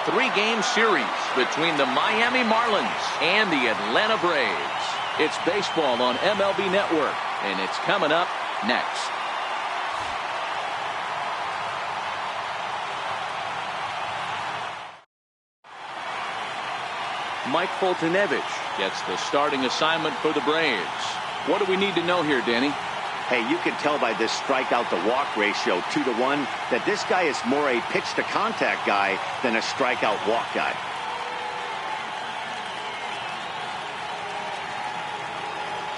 three-game series between the Miami Marlins and the Atlanta Braves. It's baseball on MLB Network, and it's coming up next. Mike Foltynewicz gets the starting assignment for the Braves. What do we need to know here, Danny? Hey, you can tell by this strikeout to walk ratio 2-to-1 that this guy is more a pitch to contact guy than a strikeout walk guy.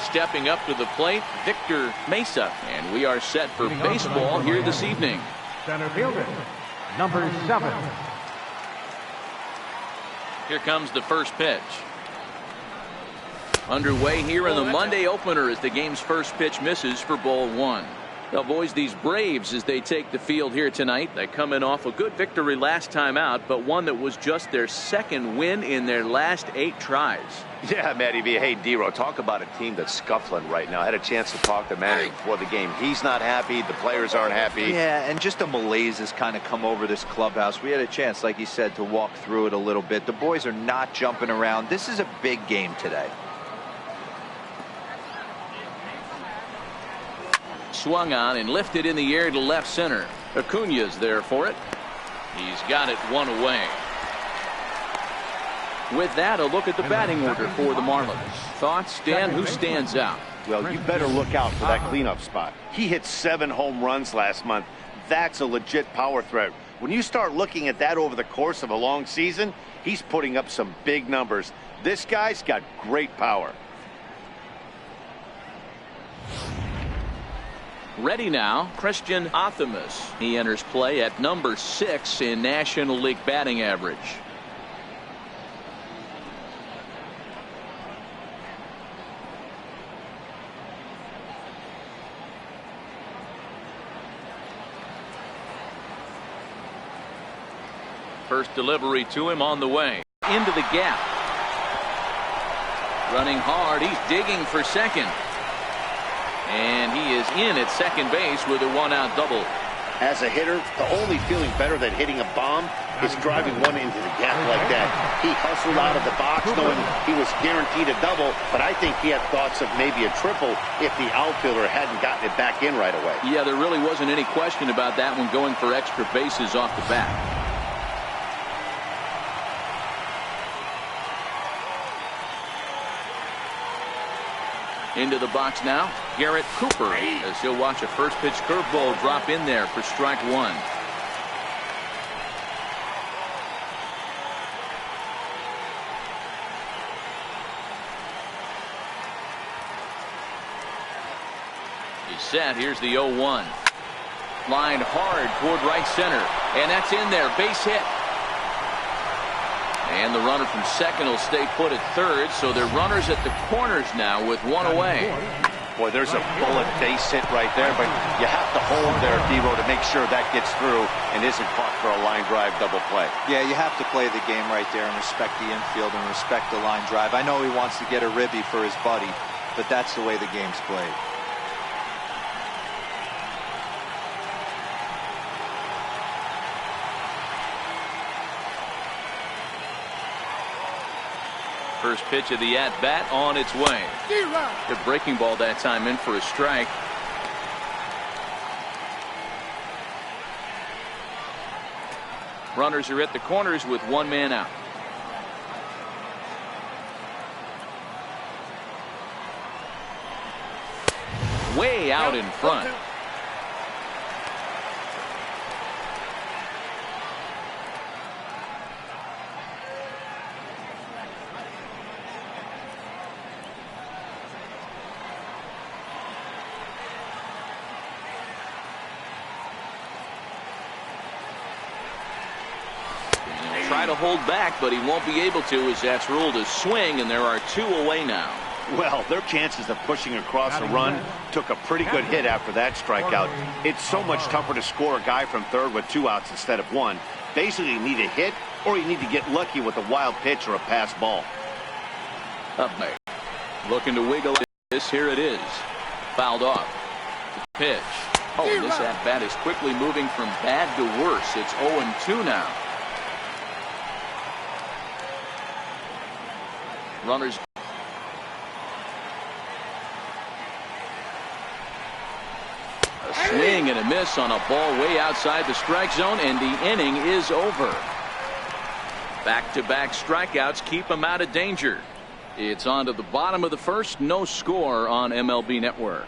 Stepping up to the plate, Victor Mesa, and we are set for baseball here this evening. Center fielder, number 7. Here comes the first pitch. Underway here in the Monday opener as the game's first pitch misses for ball 1. Now, boys, these Braves, as they take the field here tonight, they come in off a good victory last time out, but one that was just their second win in their last 8 tries. Yeah, Matty V. Hey, D-Row, talk about a team that's scuffling right now. I had a chance to talk to Manny before the game. He's not happy. The players aren't happy. Yeah, and just a malaise has kind of come over this clubhouse. We had a chance, like you said, to walk through it a little bit. The boys are not jumping around. This is a big game today. Swung on and lifted in the air to left center. Acuña's there for it. He's got it one away. With that, a look at the batting order for the Marlins. Thoughts, Dan? Who stands out? Well, you better look out for that cleanup spot. He hit 7 home runs last month. That's a legit power threat. When you start looking at that over the course of a long season, he's putting up some big numbers. This guy's got great power. Ready now, Christian Athamas. He enters play at number 6 in National League batting average. First delivery to him on the way. Into the gap. Running hard, he's digging for second. And he is in at second base with a 1-out double. As a hitter, the only feeling better than hitting a bomb is driving one into the gap like that. He hustled out of the box knowing he was guaranteed a double, but I think he had thoughts of maybe a triple if the outfielder hadn't gotten it back in right away. Yeah, there really wasn't any question about that one, going for extra bases off the bat. Into the box now, Garrett Cooper, as he'll watch a first pitch curveball drop in there for strike 1. He's set. Here's the 0-1. Lined hard toward right center, and that's in there. Base hit. And the runner from second will stay put at third, so they're runners at the corners now with one away. Boy, there's a bullet base hit right there, but you have to hold there, D-Row, to make sure that gets through and isn't caught for a line drive double play. Yeah, you have to play the game right there and respect the infield and respect the line drive. I know he wants to get a ribby for his buddy, but that's the way the game's played. First pitch of the at-bat on its way. The breaking ball that time in for a strike. Runners are at the corners with one man out. Way out in front. Try to hold back, but he won't be able to, as that's ruled a swing, and there are 2 away now. Well, their chances of pushing across a run took a pretty good hit after that strikeout. It's so much tougher to score a guy from third with 2 outs instead of 1. Basically, you need a hit, or you need to get lucky with a wild pitch or a pass ball. Up there. Looking to wiggle this. Here it is. Fouled off. The pitch. Oh, and this at-bat is quickly moving from bad to worse. It's 0-2 now. Runners. A swing and a miss on a ball way outside the strike zone, and the inning is over. Back-to-back strikeouts keep him out of danger. It's on to the bottom of the first. No score on MLB Network.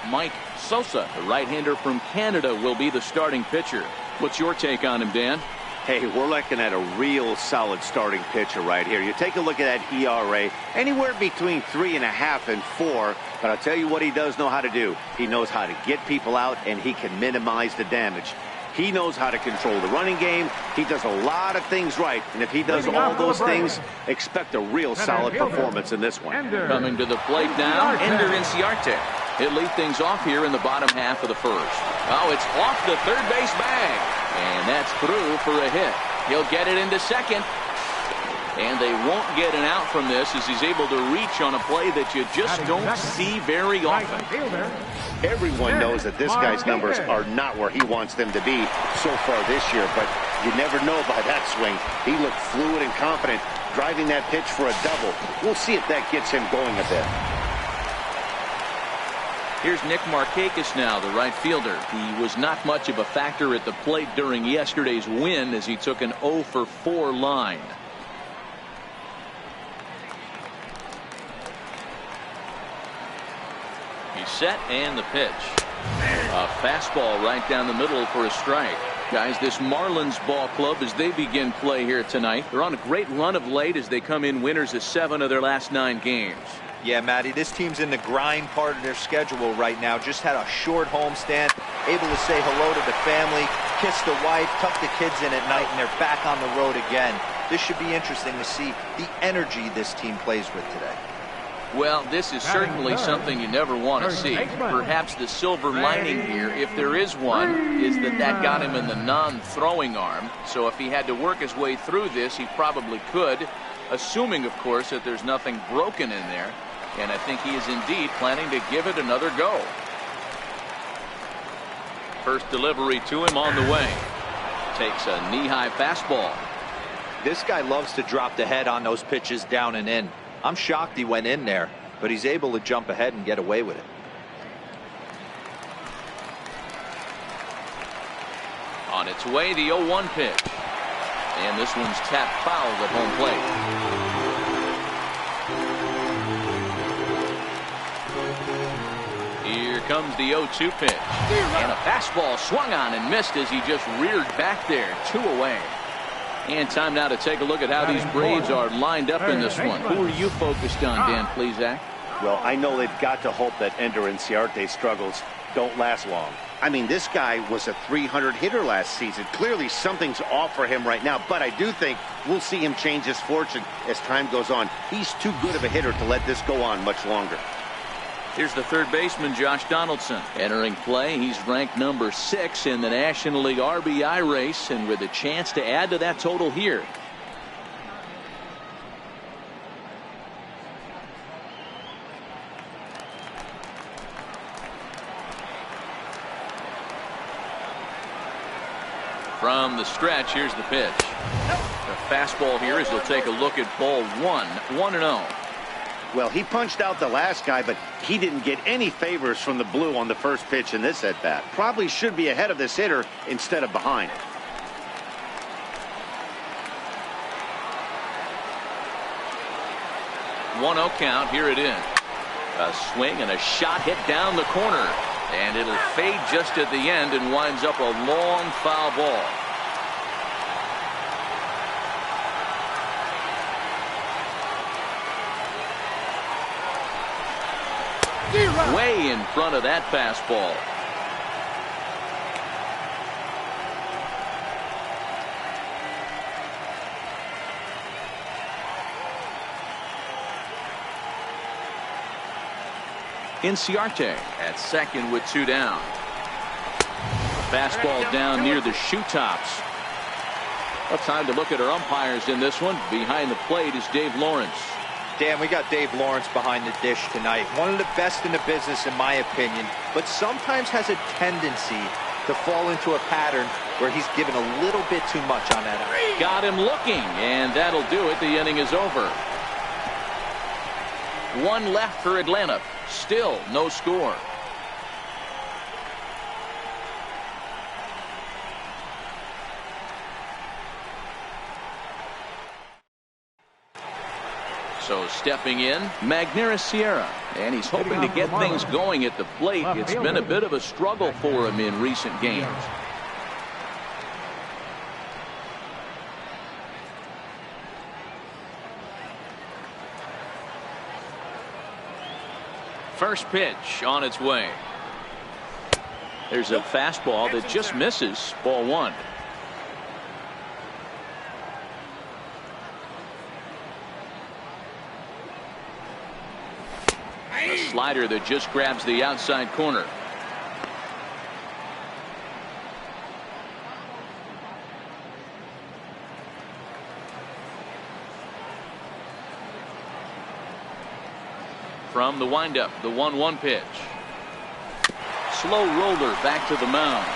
Mike Sosa, the right-hander from Canada, will be the starting pitcher. What's your take on him, Dan? Hey, we're looking at a real solid starting pitcher right here. You take a look at that ERA, anywhere between 3.5 and 4. But I'll tell you what he does know how to do. He knows how to get people out, and he can minimize the damage. He knows how to control the running game. He does a lot of things right. And if he does all those things, expect a real solid performance in this one. Coming to the plate now, Ender Inciarte. He'll lead things off here in the bottom half of the first. Oh, it's off the third base bag. And that's through for a hit. He'll get it into second. And they won't get an out from this as he's able to reach on a play that you just don't see very often. Everyone knows that this guy's numbers are not where he wants them to be so far this year, but you never know by that swing. He looked fluid and confident, driving that pitch for a double. We'll see if that gets him going a bit. Here's Nick Markakis now, the right fielder. He was not much of a factor at the plate during yesterday's win as he took an 0 for 4 line. He's set, and the pitch. A fastball right down the middle for a strike. Guys, this Marlins ball club, as they begin play here tonight, they're on a great run of late as they come in winners of 7 of their last 9 games. Yeah, Matty, this team's in the grind part of their schedule right now. Just had a short homestand, able to say hello to the family, kiss the wife, tuck the kids in at night, and they're back on the road again. This should be interesting to see the energy this team plays with today. Well, this is certainly something you never want to see. Perhaps the silver lining here, if there is one, is that got him in the non-throwing arm. So if he had to work his way through this, he probably could, assuming, of course, that there's nothing broken in there. And I think he is indeed planning to give it another go. First delivery to him on the way. Takes a knee-high fastball. This guy loves to drop the head on those pitches down and in. I'm shocked he went in there, but he's able to jump ahead and get away with it. On its way, the 0-1 pitch. And this one's tapped foul at home plate. Here comes the 0-2 pitch. And a fastball swung on and missed as he just reared back there. 2 away. And time now to take a look at how these Braves are lined up in this one. Who are you focused on, Dan Plesac? Well, I know they've got to hope that Ender Inciarte's struggles don't last long. I mean, this guy was a .300 hitter last season. Clearly something's off for him right now, but I do think we'll see him change his fortune as time goes on. He's too good of a hitter to let this go on much longer. Here's the third baseman, Josh Donaldson. Entering play, he's ranked number 6 in the National League RBI race, and with a chance to add to that total here. From the stretch, here's the pitch. The fastball here as he'll take a look at ball 1-0. Well, he punched out the last guy, but he didn't get any favors from the blue on the first pitch in this at-bat. Probably should be ahead of this hitter instead of behind. One-0 count. Here it is. A swing and a shot hit down the corner. And it'll fade just at the end and winds up a long foul ball. Way in front of that fastball. Inciarte at second with 2 down. Fastball down near the shoe tops. Well, time to look at our umpires in this one. Behind the plate is Dave Lawrence. Dan, we got Dave Lawrence behind the dish tonight. One of the best in the business, in my opinion, but sometimes has a tendency to fall into a pattern where he's given a little bit too much on that out. Got him looking, and that'll do it. The inning is over. One left for Atlanta. Still no score. So stepping in, Magneuris Sierra, and he's hoping to get things going at the plate. It's been a bit of a struggle for him in recent games. First pitch on its way. There's a fastball that just misses. Ball one. A slider that just grabs the outside corner. From the windup, the 1-1 pitch. Slow roller back to the mound.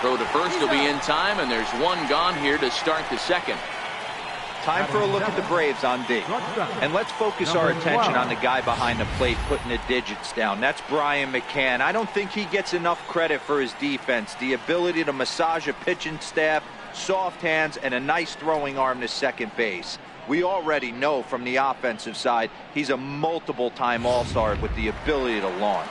Throw to first will be in time, and there's one gone here to start the second. Time for a look at the Braves on D. And let's focus our attention on the guy behind the plate putting the digits down. That's Brian McCann. I don't think he gets enough credit for his defense. The ability to massage a pitching staff, soft hands, and a nice throwing arm to second base. We already know from the offensive side he's a multiple-time All-Star with the ability to launch.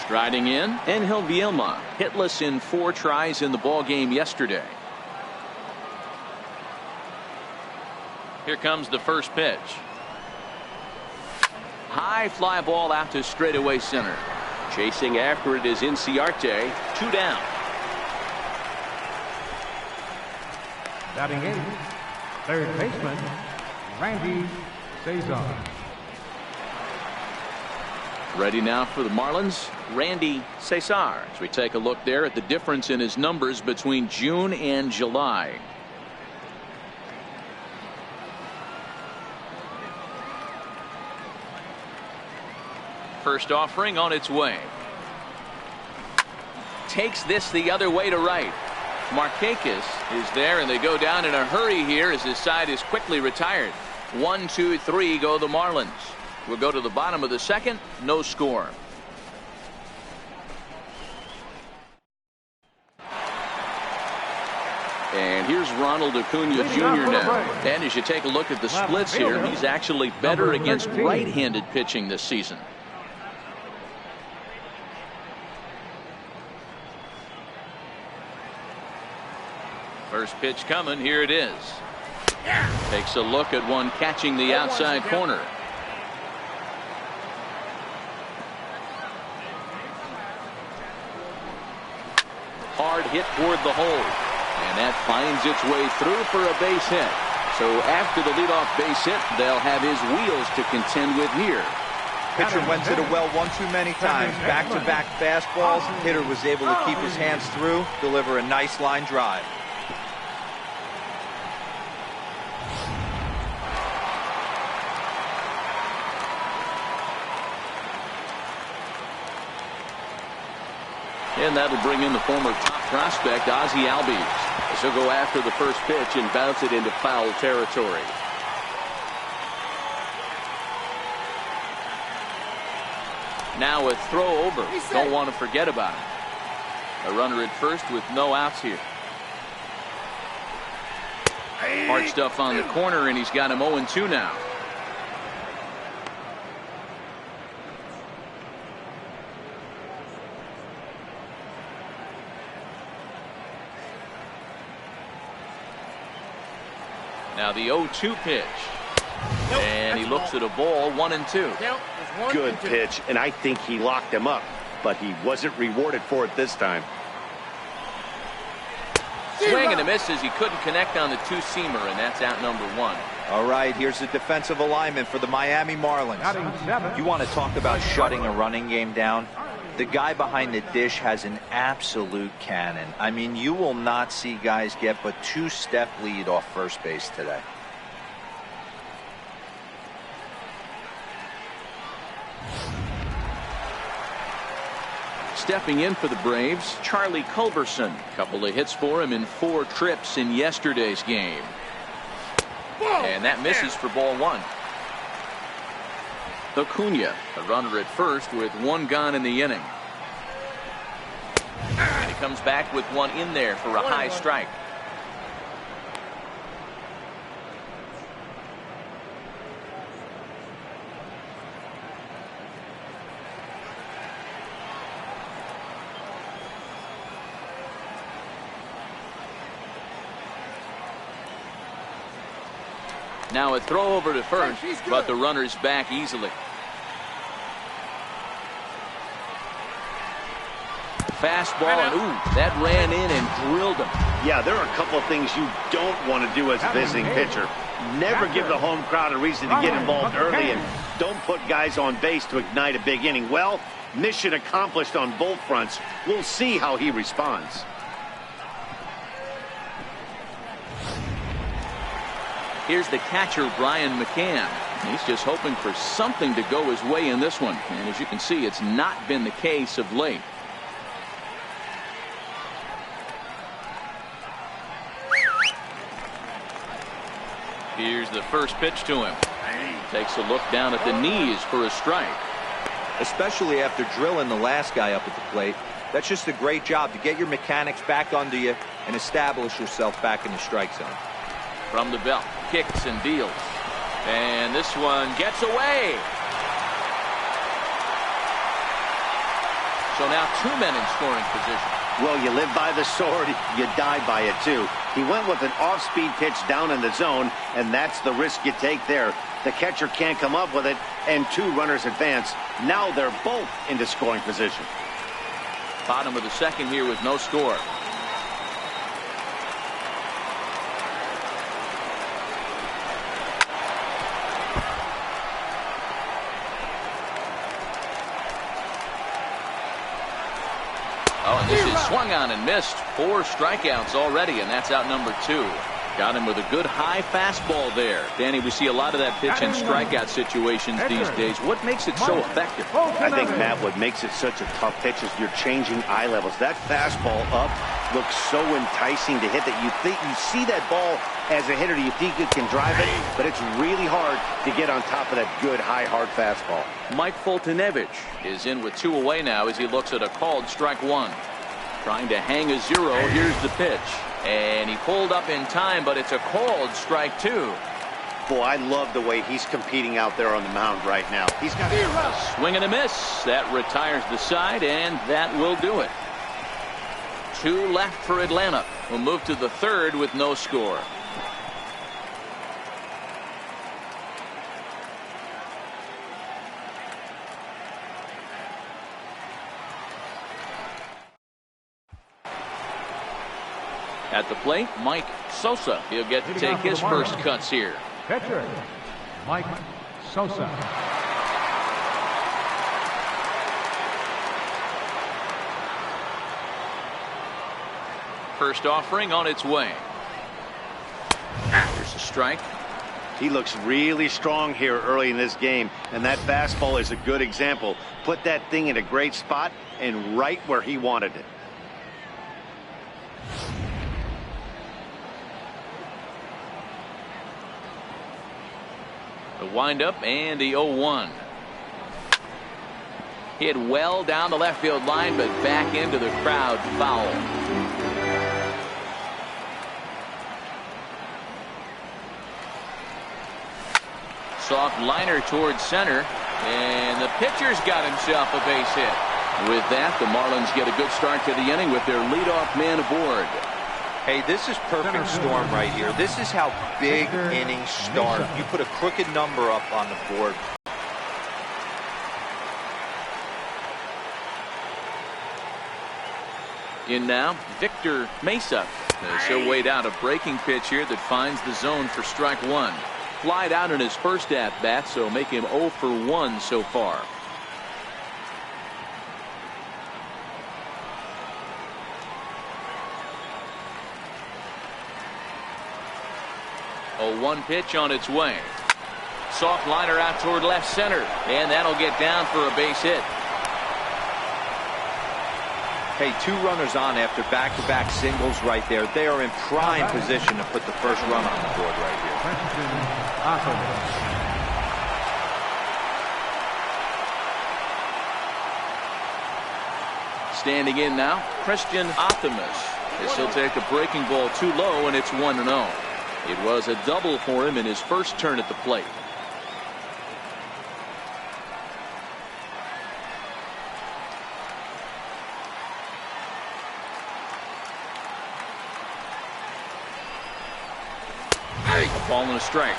Striding in, Angel Vilma, hitless in 4 tries in the ballgame yesterday. Here comes the first pitch. High fly ball out to straightaway center. Chasing after it is Inciarte. 2 down. Batting in, third baseman, Randy Cesar. Ready now for the Marlins, Randy Cesar. As we take a look there at the difference in his numbers between June and July. First offering on its way. Takes this the other way to right. Markakis is there, and they go down in a hurry here as his side is quickly retired. 1, 2, 3 go the Marlins. We'll go to the bottom of the second. No score. And here's Ronald Acuna Jr. now. And as you take a look at the splits here, he's actually better against right-handed pitching this season. First pitch coming. Here it is. Takes a look at one catching the outside corner. Hard hit toward the hole. And that finds its way through for a base hit. So after the leadoff base hit, they'll have his wheels to contend with here. Pitcher went to the well one too many times. Back-to-back fastballs. Hitter was able to keep his hands through, deliver a nice line drive. And that'll bring in the former top prospect, Ozzie Albies. As he'll go after the first pitch and bounce it into foul territory. Now a throw over. Don't want to forget about it. A runner at first with no outs here. Hard stuff on the corner, and he's got him 0-2 now. Now the 0-2 pitch. And he looks at a ball, 1-2. Good pitch, and I think he locked him up, but he wasn't rewarded for it this time. Swing and a miss as he couldn't connect on the two-seamer, and that's out number 1. All right, here's the defensive alignment for the Miami Marlins. You want to talk about shutting a running game down? The guy behind the dish has an absolute cannon. I mean, you will not see guys get but 2-step lead off first base today. Stepping in for the Braves, Charlie Culberson. A couple of hits for him in 4 trips in yesterday's game. And that misses for ball 1. Acuna, a runner at first with 1 gone in the inning. And he comes back with 1 in there for a high strike. Now a throw over to first, but the runner's back easily. Fastball, and ooh, that ran in and drilled him. Yeah, there are a couple of things you don't want to do as a visiting pitcher. Never give the home crowd a reason to get involved early, and don't put guys on base to ignite a big inning. Well, mission accomplished on both fronts. We'll see how he responds. Here's the catcher, Brian McCann. He's just hoping for something to go his way in this one. And as you can see, it's not been the case of late. Here's the first pitch to him. Takes a look down at the knees for a strike. Especially after drilling the last guy up at the plate. That's just a great job to get your mechanics back under you and establish yourself back in the strike zone. From the belt, kicks and deals. And this one gets away. So now 2 men in scoring position. Well, you live by the sword, you die by it too. He went with an off-speed pitch down in the zone, and that's the risk you take there. The catcher can't come up with it, and 2 runners advance. Now they're both into scoring position. Bottom of the second here with no score. Oh, and this is swung on and missed. 4 strikeouts already, and that's out number 2. Got him with a good high fastball there. Danny, we see a lot of that pitch in strikeout situations these days. What makes it so effective? I think, Matt, what makes it such a tough pitch is you're changing eye levels. That fastball up looks so enticing to hit that you see that ball as a hitter, you think you can drive it, but it's really hard to get on top of that good high hard fastball. Mike Foltynewicz is in with 2 away now as he looks at a called strike 1. Trying to hang a 0. Here's the pitch. And he pulled up in time, but it's a called strike 2. Boy, I love the way he's competing out there on the mound right now. He's got a swing and a miss. That retires the side, and that will do it. 2 left for Atlanta. We'll move to the 3rd with no score. At the plate, Mike Sosa. He'll get to take his first cuts here. Pitcher, Mike Sosa. First offering on its way. Here's a strike. He looks really strong here early in this game, and that fastball is a good example. Put that thing in a great spot and right where he wanted it. The windup and the 0-1. Hit well down the left field line, but back into the crowd, foul. Soft liner towards center, and the pitcher's got himself a base hit. With that, the Marlins get a good start to the inning with their leadoff man aboard. Hey, this is perfect storm right here. This is how big innings start. You put a crooked number up on the board. In now, Victor Mesa. He'll wait out a breaking pitch here that finds the zone for strike 1. Flied out in his first at-bat, so make him 0 for 1 so far. A 1 pitch on its way. Soft liner out toward left center, and that'll get down for a base hit. Hey, 2 runners on after back-to-back singles right there. They are in prime position to put the first run on the board right here. Standing in now, Christian Optimus. As he'll take a breaking ball too low, and it's 1-0. It was a double for him in his first turn at the plate. A ball and a strike.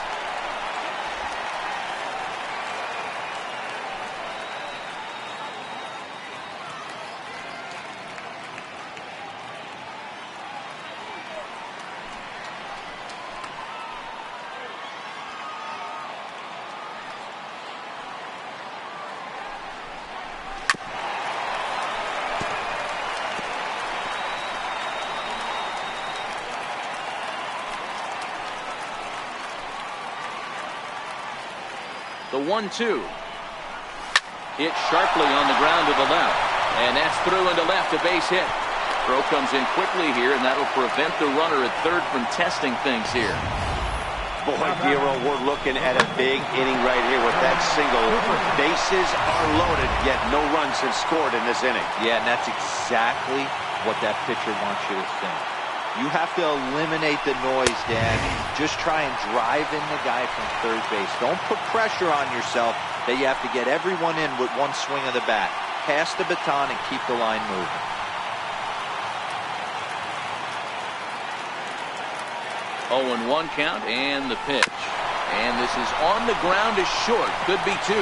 The 1-2. Hit sharply on the ground to the left. And that's through into left, a base hit. Throw comes in quickly here, and that'll prevent the runner at third from testing things here. Boy, Giro, we're looking at a big inning right here with that single. Bases are loaded, yet no runs have scored in this inning. Yeah, and that's exactly what that pitcher wants you to think. You have to eliminate the noise, Dan. Just try and drive in the guy from third base. Don't put pressure on yourself that you have to get everyone in with one swing of the bat. Pass the baton and keep the line moving. Oh, and 1 count and the pitch. And this is on the ground is short. Could be 2.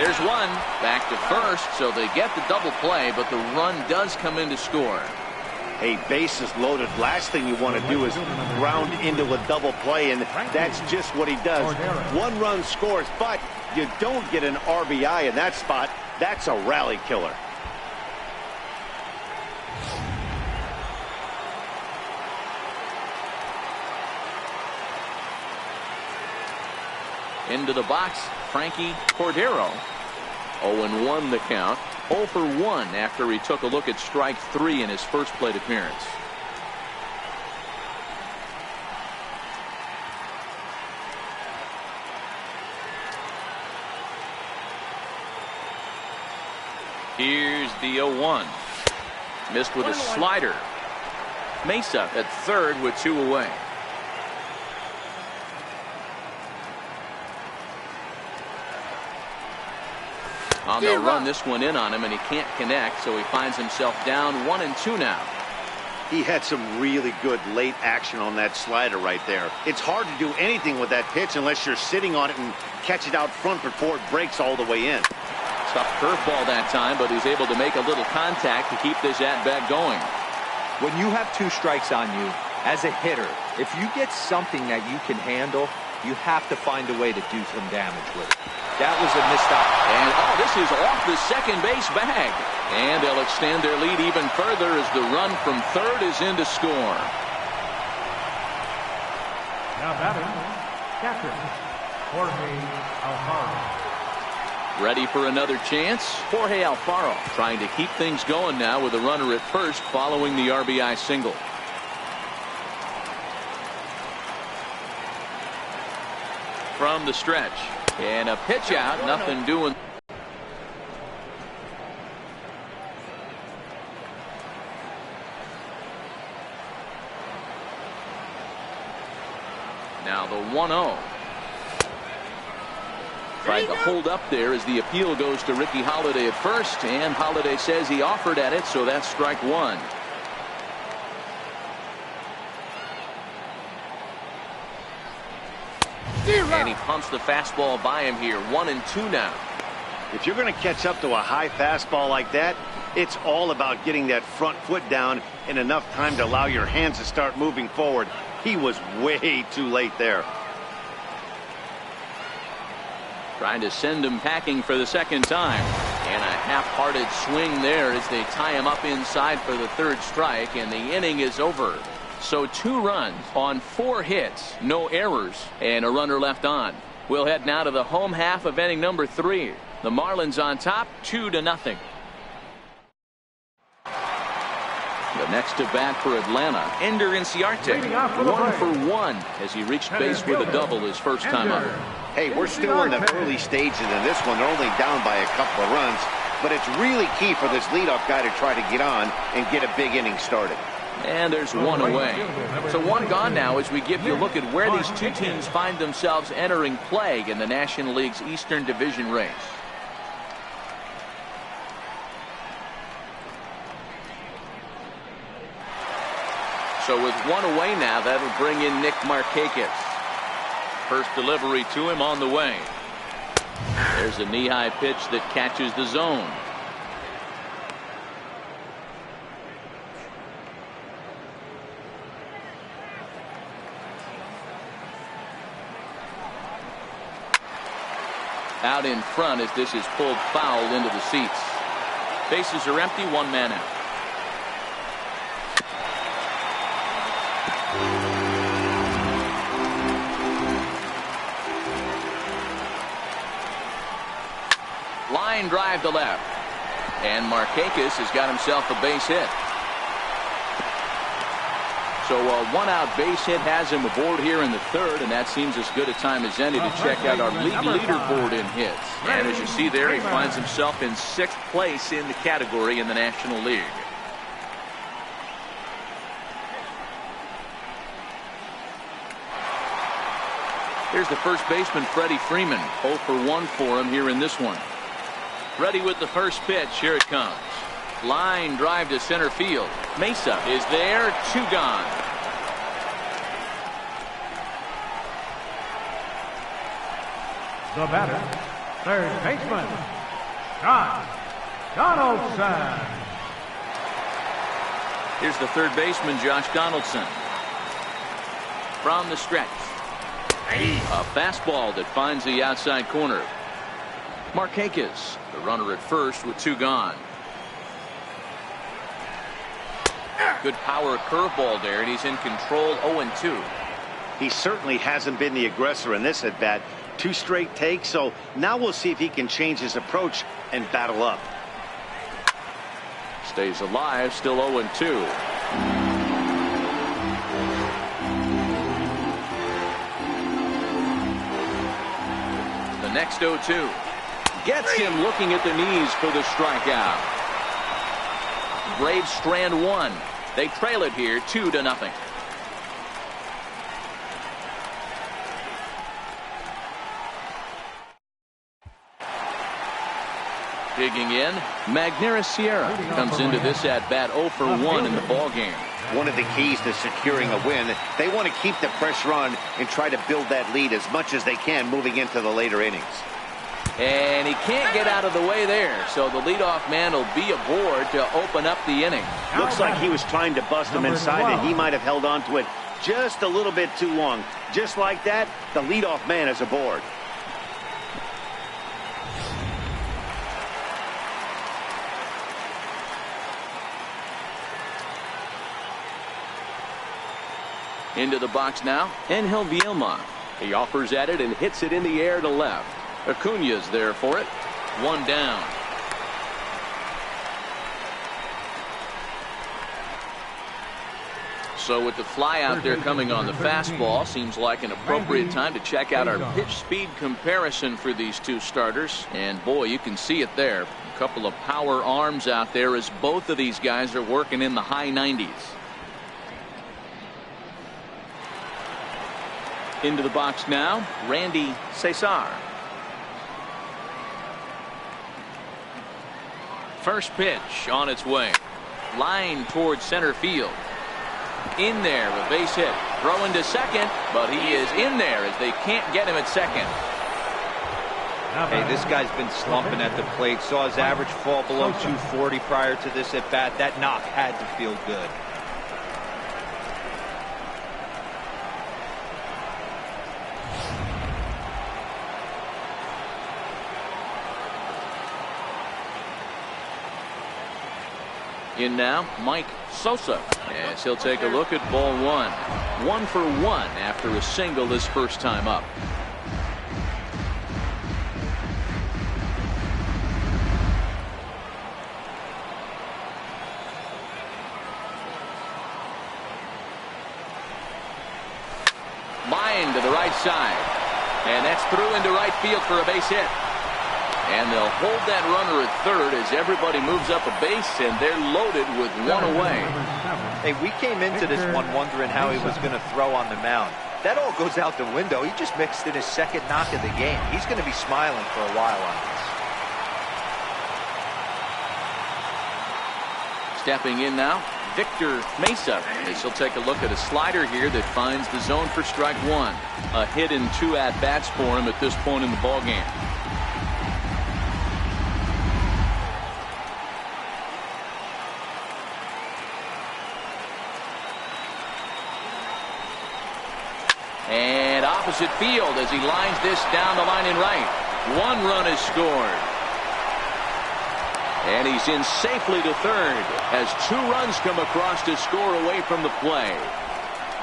There's 1. Back to first, so they get the double play, but the run does come in to score. Hey, bases loaded. Last thing you want to do is ground into a double play, and that's just what he does. 1 run scores, but you don't get an RBI in that spot. That's a rally killer. Into the box, Frankie Cordero. 0-1 the count. 0 for 1 after he took a look at strike 3 in his first plate appearance. Here's the 0-1. Missed with a slider. Mesa at third with 2 away. They'll run this one in on him, and he can't connect, so he finds himself down 1-2 now. He had some really good late action on that slider right there. It's hard to do anything with that pitch unless you're sitting on it and catch it out front before it breaks all the way in. Tough curveball that time, but he's able to make a little contact to keep this at-bat going. When you have 2 strikes on you, as a hitter, if you get something that you can handle, you have to find a way to do some damage with it. That was a missed opportunity. And this is off the second base bag. And they'll extend their lead even further as the run from third is in to score. Now batting, catcher, Jorge Alfaro. Ready for another chance? Jorge Alfaro trying to keep things going now with a runner at first following the RBI single. From the stretch. And a pitch out, nothing doing. Now the 1-0. Tried to hold up there as the appeal goes to Ricky Holiday at first, and Holiday says he offered at it, so that's strike 1. And he pumps the fastball by him here. 1-2 now. If you're going to catch up to a high fastball like that, it's all about getting that front foot down in enough time to allow your hands to start moving forward. He was way too late there. Trying to send him packing for the second time. And a half-hearted swing there as they tie him up inside for the 3rd strike, and the inning is over. So 2 runs on 4 hits, no errors, and a runner left on. We'll head now to the home half of inning number 3. The Marlins on top, 2-0. The next to bat for Atlanta, Ender Inciarte. Leading off for the 1 Braves. for 1 as he reached base with a double his first time up. Hey, we're still in the early stages in this one. They're only down by a couple of runs, but it's really key for this leadoff guy to try to get on and get a big inning started. And there's one away. So one gone now as we give you a look at where these two teams find themselves entering play in the National League's Eastern Division race. So with one away now, that'll bring in Nick Markakis. First delivery to him on the way. There's a knee-high pitch that catches the zone. Out in front as this is pulled foul into the seats. Bases are empty, one man out. Line drive to left. And Markakis has got himself a base hit. So a one-out base hit has him aboard here in the third, and that seems as good a time as any to check out our league leaderboard in hits. And as you see there, he finds himself in 6th place in the category in the National League. Here's the first baseman, Freddie Freeman. 0 for 1 for him here in this one. Ready with the first pitch. Here it comes. Line drive to center field. Mesa is there. 2 gone. The batter, third baseman, Josh Donaldson. Here's the third baseman, Josh Donaldson. From the stretch. A fastball that finds the outside corner. Markakis, the runner at first with 2 gone. Good power curveball there, and he's in control. 0-2. He certainly hasn't been the aggressor in this at bat. 2 straight takes, so now we'll see if he can change his approach and battle up. Stays alive, still 0-2. The next 0-2. Gets him looking at the knees for the strikeout. Braves strand 1. They trail it here 2-0. Digging in, Magneuris Sierra comes into this at bat 0 for 1 in the ballgame. One of the keys to securing a win, they want to keep the pressure on and try to build that lead as much as they can moving into the later innings. And he can't get out of the way there, so the leadoff man will be aboard to open up the inning. Looks like he was trying to bust him inside, and he might have held on to it just a little bit too long. Just like that, the leadoff man is aboard. Into the box now, Angel Vielma. He offers at it and hits it in the air to left. Acuna's there for it. 1 down. So with the fly out there coming on the fastball, seems like an appropriate time to check out our pitch speed comparison for these two starters. And boy, you can see it there. A couple of power arms out there as both of these guys are working in the high 90s. Into the box now, Randy Cesar. First pitch on its way. Line towards center field. In there, a base hit. Throwing to second, but he is in there as they can't get him at second. Hey, this guy's been slumping at the plate. Saw his average fall below 240 prior to this at bat. That knock had to feel good. In now, Mike Sosa, as he'll take a look at ball 1. 1 for 1 after a single his first time up. side. And that's through into right field for a base hit. And they'll hold that runner at third as everybody moves up a base, and they're loaded with one away. Hey, we came into this one wondering how he was going to throw on the mound. That all goes out the window. He just mixed in his second knock of the game. He's going to be smiling for a while on this. Stepping in now, Victor Mesa, as he'll take a look at a slider here that finds the zone for strike one. A hit in 2 at-bats for him at this point in the ballgame. And opposite field as he lines this down the line in right. 1 run is scored. And he's in safely to third as 2 runs come across to score away from the play.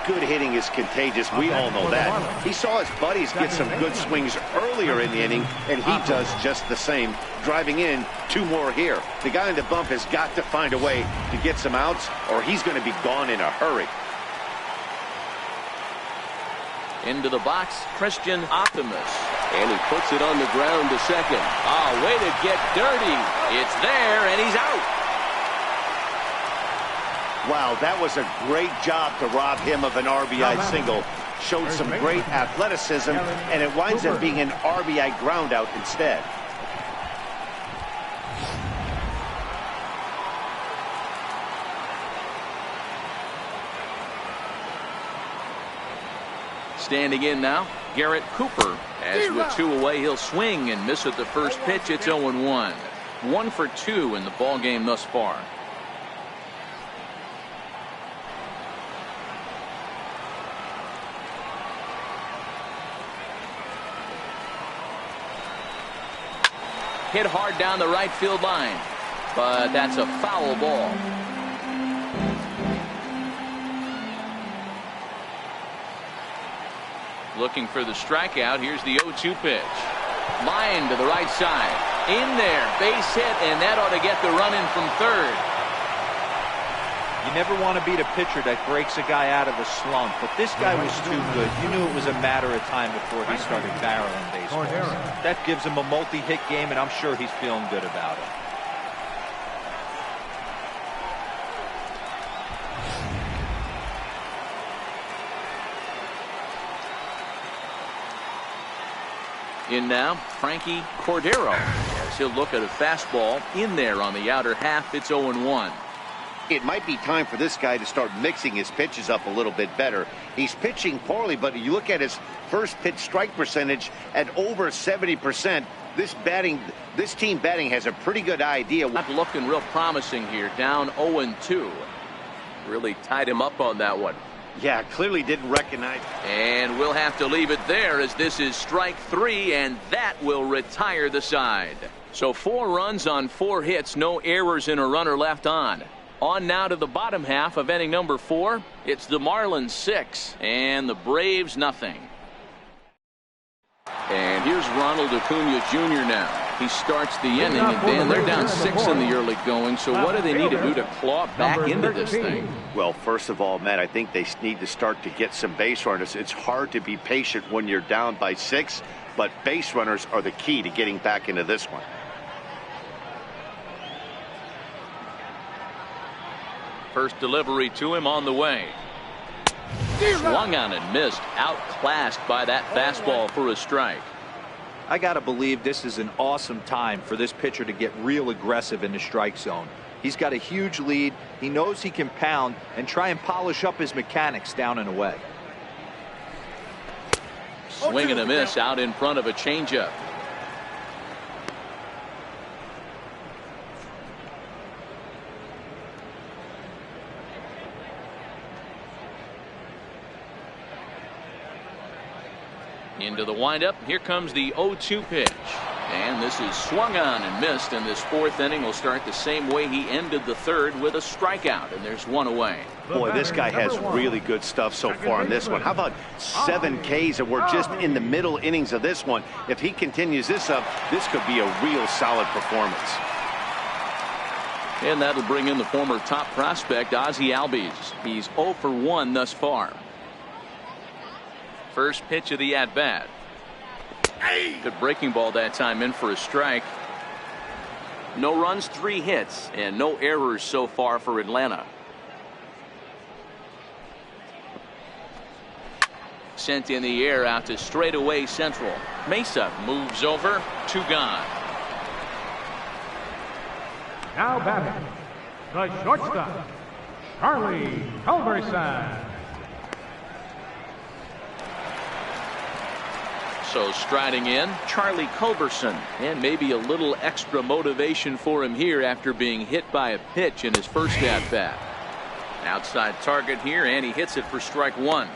Good hitting is contagious. We all know that. He saw his buddies get some good swings earlier in the inning, and he does just the same, driving in 2 more here. The guy in the bump has got to find a way to get some outs, or he's going to be gone in a hurry. Into the box, Christian Optimus. And he puts it on the ground to second. Oh, way to get dirty. It's there, and he's out. Wow, that was a great job to rob him of an RBI single. Showed some great athleticism, and it winds up being an RBI ground out instead. Standing in now, Garrett Cooper. As with 2 away, he'll swing and miss at the first pitch. It's 0-1. 1 for 2 in the ballgame thus far. Hit hard down the right field line, but that's a foul ball. Looking for the strikeout. Here's the 0-2 pitch. Line to the right side. In there. Base hit, and that ought to get the run in from third. You never want to beat a pitcher that breaks a guy out of a slump, but this guy was too good. You knew it was a matter of time before he started barreling baseballs. That gives him a multi-hit game, and I'm sure he's feeling good about it. In now, Frankie Cordero. As he'll look at a fastball in there on the outer half. It's 0-1. It might be time for this guy to start mixing his pitches up a little bit better. He's pitching poorly, but you look at his first pitch strike percentage at over 70%. This team batting has a pretty good idea. Not looking real promising here. Down 0-2. Really tied him up on that one. Yeah, clearly didn't recognize. And we'll have to leave it there as this is strike 3, and that will retire the side. So 4 runs on 4 hits, no errors and a runner left on. On now to the bottom half of inning number 4. It's the Marlins 6 and the Braves nothing. And here's Ronald Acuna Jr. now. He starts the inning, and Dan, they're down 6 in the early going, so what do they need to do to claw back into this thing? Well, first of all, Matt, I think they need to start to get some base runners. It's hard to be patient when you're down by 6, but base runners are the key to getting back into this one. First delivery to him on the way. Swung on and missed, outclassed by that fastball for a strike. I got to believe this is an awesome time for this pitcher to get real aggressive in the strike zone. He's got a huge lead. He knows he can pound and try and polish up his mechanics down and away. Swing and a miss out in front of a changeup. Into the windup. Here comes the 0-2 pitch. And this is swung on and missed. And this 4th inning will start the same way he ended the 3rd, with a strikeout. And there's 1 away. Boy, this guy has really good stuff so far in this one. How about 7 Ks, and we're just in the middle innings of this one. If he continues this up, this could be a real solid performance. And that'll bring in the former top prospect, Ozzie Albies. He's 0 for 1 thus far. First pitch of the at-bat. Good breaking ball that time, in for a strike. No runs, 3 hits, and no errors so far for Atlanta. Sent in the air out to straightaway central. Mesa moves over, 2 gone. Now batting, the shortstop, Charlie Culberson. So striding in, Charlie Culberson, and maybe a little extra motivation for him here after being hit by a pitch in his first at-bat. Outside target here, and he hits it for strike 1.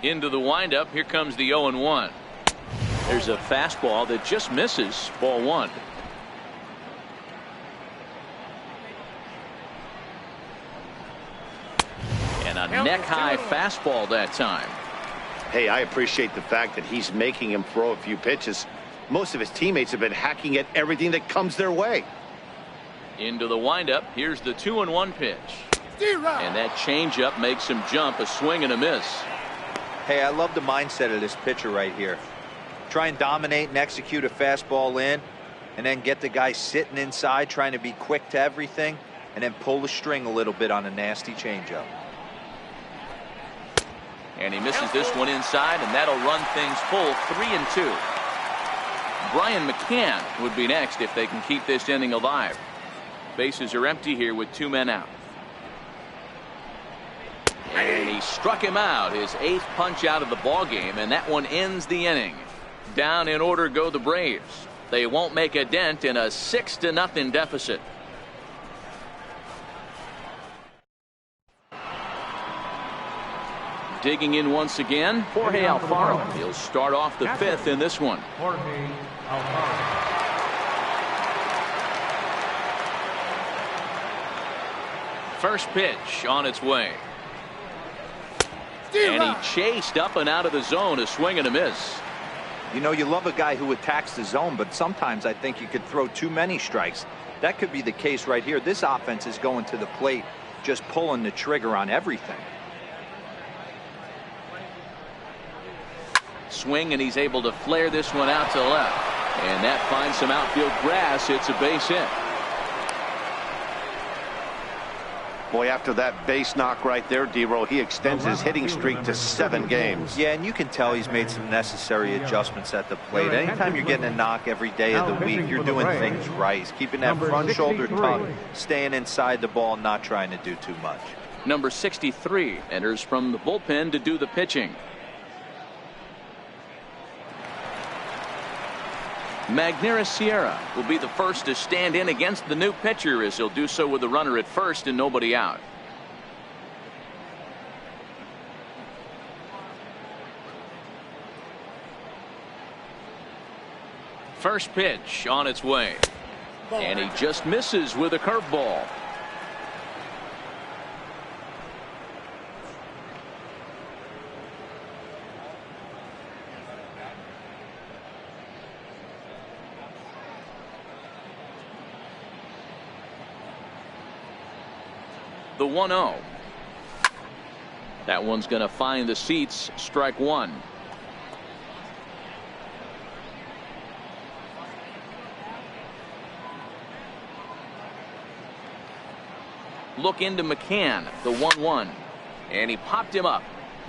Into the windup, here comes the 0-1. There's a fastball that just misses, ball 1. And a neck-high fastball that time. Hey, I appreciate the fact that he's making him throw a few pitches. Most of his teammates have been hacking at everything that comes their way. Into the windup, here's the 2-1 pitch. And that changeup makes him jump, a swing and a miss. Hey, I love the mindset of this pitcher right here. Try and dominate and execute a fastball in, and then get the guy sitting inside trying to be quick to everything, and then pull the string a little bit on a nasty changeup. And he misses this one inside, and that'll run things full, 3-2. Brian McCann would be next if they can keep this inning alive. Bases are empty here with 2 men out. And he struck him out, his 8th punch out of the ball game, and that one ends the inning. Down in order go the Braves. They won't make a dent in a 6-0 deficit. Digging in once again, Jorge Alfaro. He'll start off the 5th in this one. Jorge Alfaro. First pitch on its way. And he chased up and out of the zone, a swing and a miss. You know, you love a guy who attacks the zone, but sometimes I think you could throw too many strikes. That could be the case right here. This offense is going to the plate, just pulling the trigger on everything. Swing, and he's able to flare this one out to left. And that finds some outfield grass. It's a base hit. Boy, after that base knock right there, D-Roll, he extends his hitting streak to 7 games. Yeah, and you can tell he's made some necessary adjustments at the plate. Anytime you're getting a knock every day of the week, you're doing things right. He's keeping that front shoulder tucked, staying inside the ball, not trying to do too much. Number 63 enters from the bullpen to do the pitching. Magneuris Sierra will be the first to stand in against the new pitcher, as he'll do so with a runner at first and nobody out. First pitch on its way. And he just misses with a curveball. The 1-0. That one's going to find the seats, strike 1. Look into McCann, the 1-1. And he popped him up.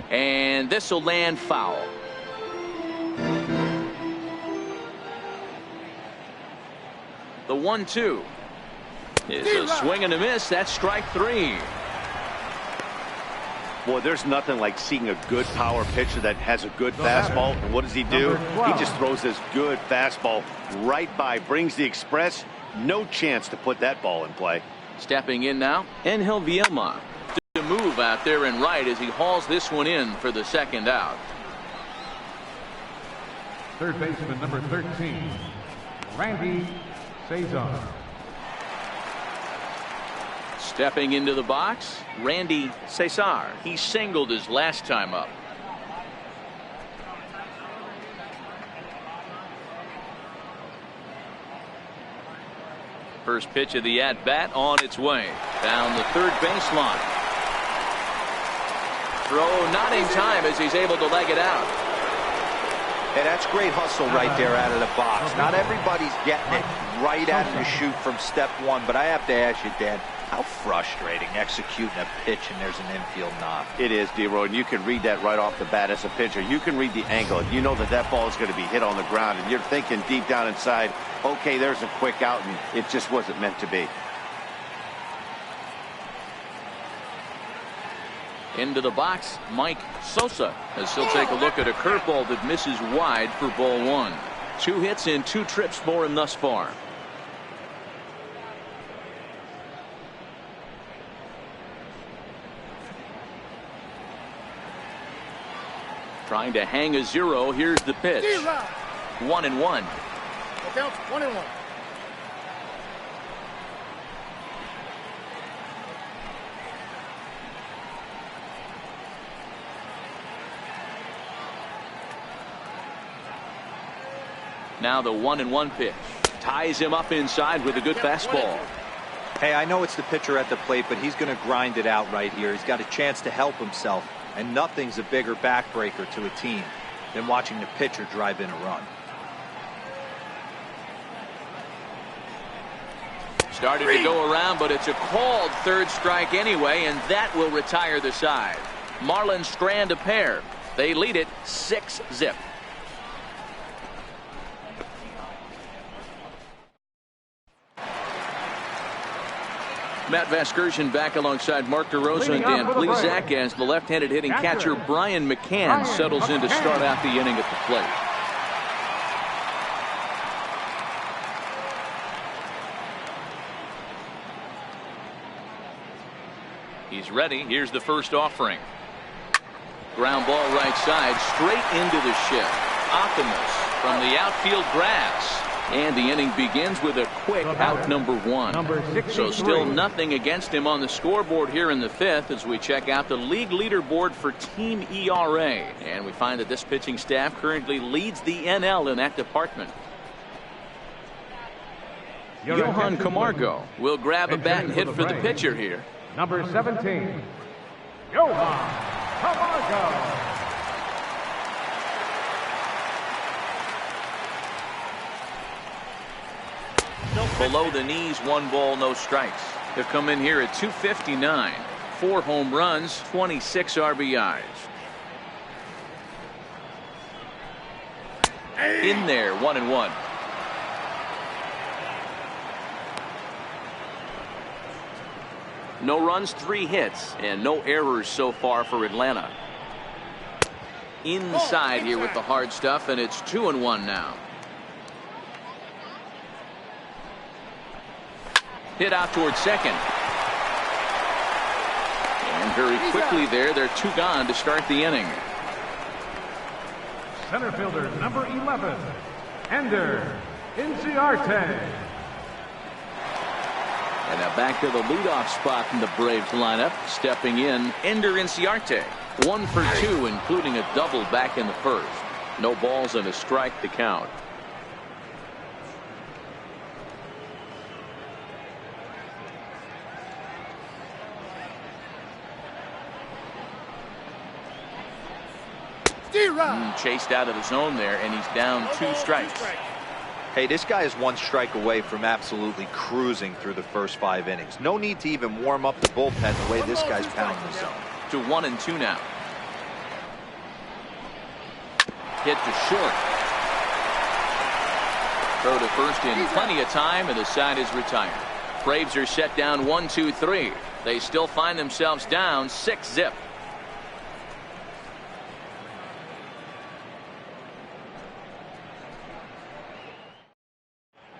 And this will land foul. The 1-2. Is a swing and a miss. That's strike 3. Boy, there's nothing like seeing a good power pitcher that has a good fastball. And what does he do? He just throws this good fastball right by, brings the express. No chance to put that ball in play. Stepping in now, Angel Vielma to move out there and right as he hauls this one in for the 2nd out. Third baseman number 13, Randy Cesar. Stepping into the box, Randy Cesar. He singled his last time up. First pitch of the at-bat on its way. Down the third baseline. Throw not in time as he's able to leg it out. Hey, that's great hustle right there out of the box. Not everybody's getting it right out of the chute from step one, but I have to ask you, Dan, how frustrating executing a pitch and there's an infield knock. It is, D-Roy, and you can read that right off the bat as a pitcher. You can read the angle. You know that that ball is going to be hit on the ground, and you're thinking deep down inside, okay, there's a quick out, and it just wasn't meant to be. Into the box, Mike Sosa, as he'll take a look at a curveball that misses wide for ball one. 2 hits in 2 trips for him thus far. Trying to hang a 0. Here's the pitch. 1-1. Counts 1-1. Now the 1-1 pitch. Ties him up inside with a good fastball. Hey, I know it's the pitcher at the plate, but he's going to grind it out right here. He's got a chance to help himself, and nothing's a bigger backbreaker to a team than watching the pitcher drive in a run. Started to go around, but it's a called third strike anyway, and that will retire the side. Marlins strand a pair. They lead it 6-zip. Matt Vasgersian back alongside Mark DeRosa and Dan Plesac as the left-handed hitting catcher Brian McCann settles in to start out the inning at the plate. He's ready. Here's the first offering. Ground ball right side, straight into the shift. Optimus from the outfield grass. And the inning begins with a quick out number 1. So still nothing against him on the scoreboard here in the 5th as we check out the league leaderboard for team ERA. And we find that this pitching staff currently leads the NL in that department. Johan Camargo will grab a bat and hit for the pitcher here. Number 17, Johan Camargo. Below the knees, 1 ball, no strikes. They've come in here at 259. 4 home runs, 26 RBIs. In there, 1-1. No runs, 3 hits, and no errors so far for Atlanta. Inside here with the hard stuff, and it's 2-1 now. Hit out towards second. And very quickly there, they're 2 gone to start the inning. Center fielder number 11, Ender Inciarte. And now back to the leadoff spot in the Braves lineup. Stepping in, Ender Inciarte. 1 for 2, including a double back in the first. No balls and a strike to count. Chased out of the zone there, and he's down 2 strikes. Hey, this guy is 1 strike away from absolutely cruising through the first 5 innings. No need to even warm up the bullpen the way this guy's pounding the zone. To 1-2 now. Hit to short. Throw to first in plenty of time, and the side is retired. Braves are set down 1-2-3. They still find themselves down 6-zip.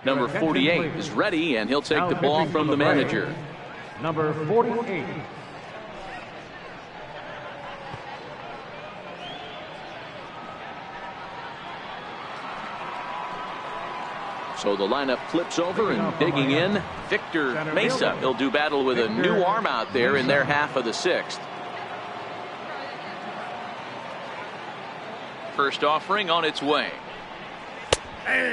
Number 48 is ready, and he'll take the ball from the manager. Number 48. So the lineup flips over, and digging in, Victor Mesa. He'll do battle with a new arm out there in their half of the 6th. First offering on its way.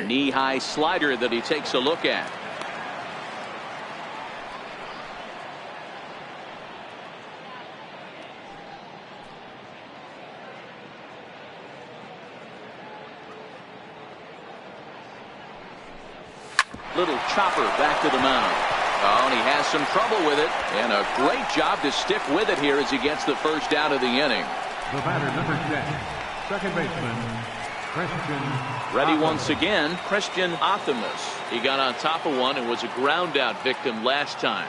Knee-high slider that he takes a look at. Little chopper back to the mound. Oh, and he has some trouble with it. And a great job to stick with it here as he gets the first out of the inning. The batter, number 10, second baseman, Christian. Ready once again, Christian Optimus. He got on top of one and was a ground out victim last time.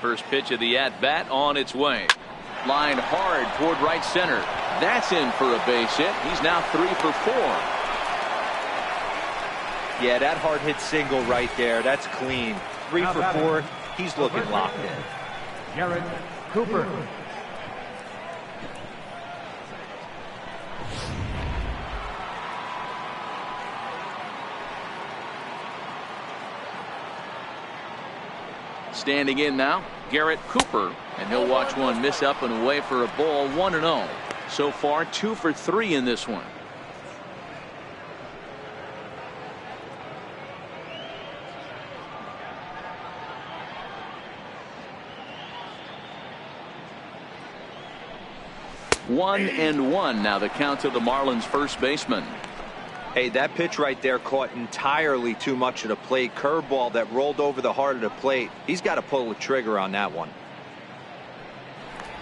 First pitch of the at-bat on its way. Line hard toward right center. That's in for a base hit. He's now 3 for 4. Yeah, that hard hit single right there. That's clean. 3 for 4. He's looking locked in. Garrett Cooper. Standing in now, Garrett Cooper, and he'll watch one miss up and away for a ball. 1-0. So far 2 for 3 in this one. One and one now the count to the Marlins first baseman. Hey, that pitch right there caught entirely too much of the plate. Curveball that rolled over the heart of the plate. He's got to pull the trigger on that one.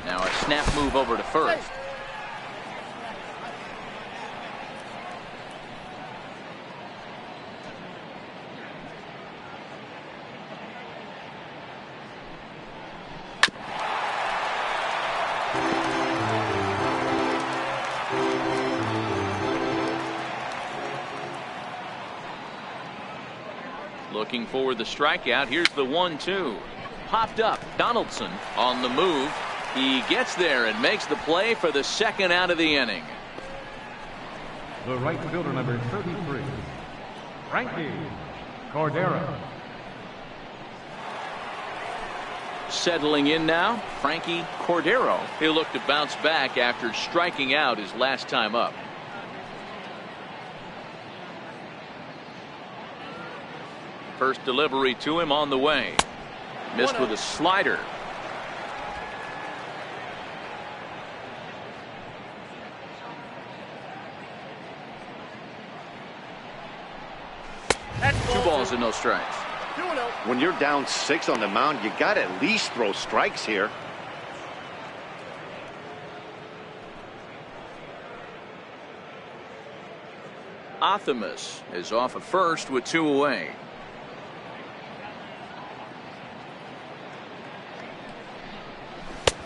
Now a snap move over to first. Looking for the strikeout. Here's the 1-2. Popped up. Donaldson on the move. He gets there and makes the play for the second out of the inning. The right fielder, number 33, Frankie Cordero. Settling in now, Frankie Cordero. He'll look to bounce back after striking out his last time up. First delivery to him on the way. Missed with a slider. Two balls and no strikes. When you're down 6 on the mound, you got to at least throw strikes here. Optimus is off at first with 2 away.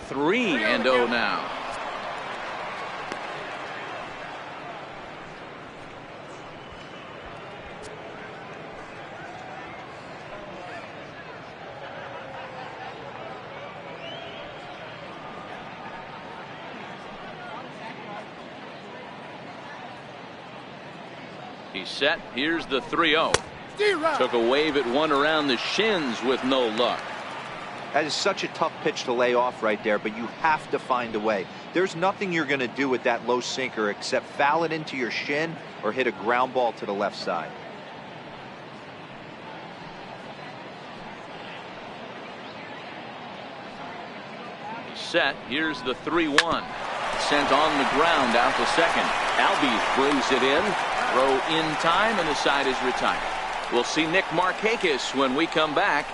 Three and 0 now. He's set. Here's the 3-0. Took a wave at one around the shins with no luck. That is such a tough pitch to lay off right there, but you have to find a way. There's nothing you're going to do with that low sinker except foul it into your shin or hit a ground ball to the left side. He's set. Here's the 3-1. Sent on the ground out to second. Albies brings it in. Throw in time, and the side is retired. We'll see Nick Markakis when we come back.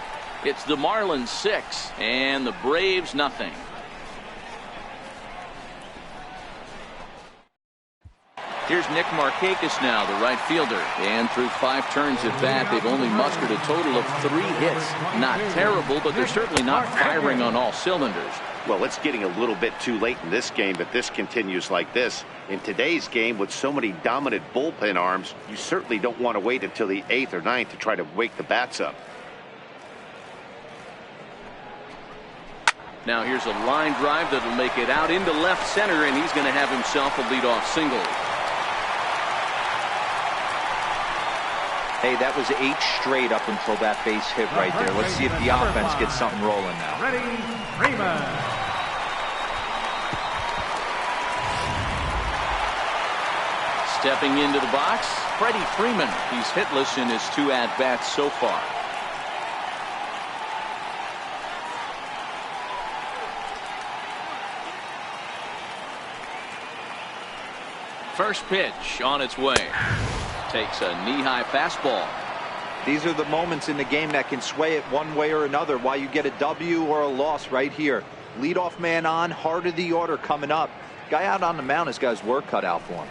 It's the Marlins 6 and the Braves nothing. Here's Nick Markakis now, the right fielder. And through 5 turns at bat, they've only mustered a total of 3 hits. Not terrible, but they're certainly not firing on all cylinders. Well, it's getting a little bit too late in this game if this continues like this. In today's game, with so many dominant bullpen arms, you certainly don't want to wait until the 8th or 9th to try to wake the bats up. Now here's a line drive that'll make it out into left center, and he's going to have himself a leadoff single. Hey, that was 8 straight up until that base hit right there. Let's see if the offense gets something rolling now. Freddie Freeman. Stepping into the box, Freddie Freeman. He's hitless in his 2 at-bats so far. First pitch on its way. Takes a knee-high fastball. These are the moments in the game that can sway it one way or another, why you get a W or a loss right here. Leadoff man on, heart of the order coming up. Guy out on the mound has got his work cut out for him.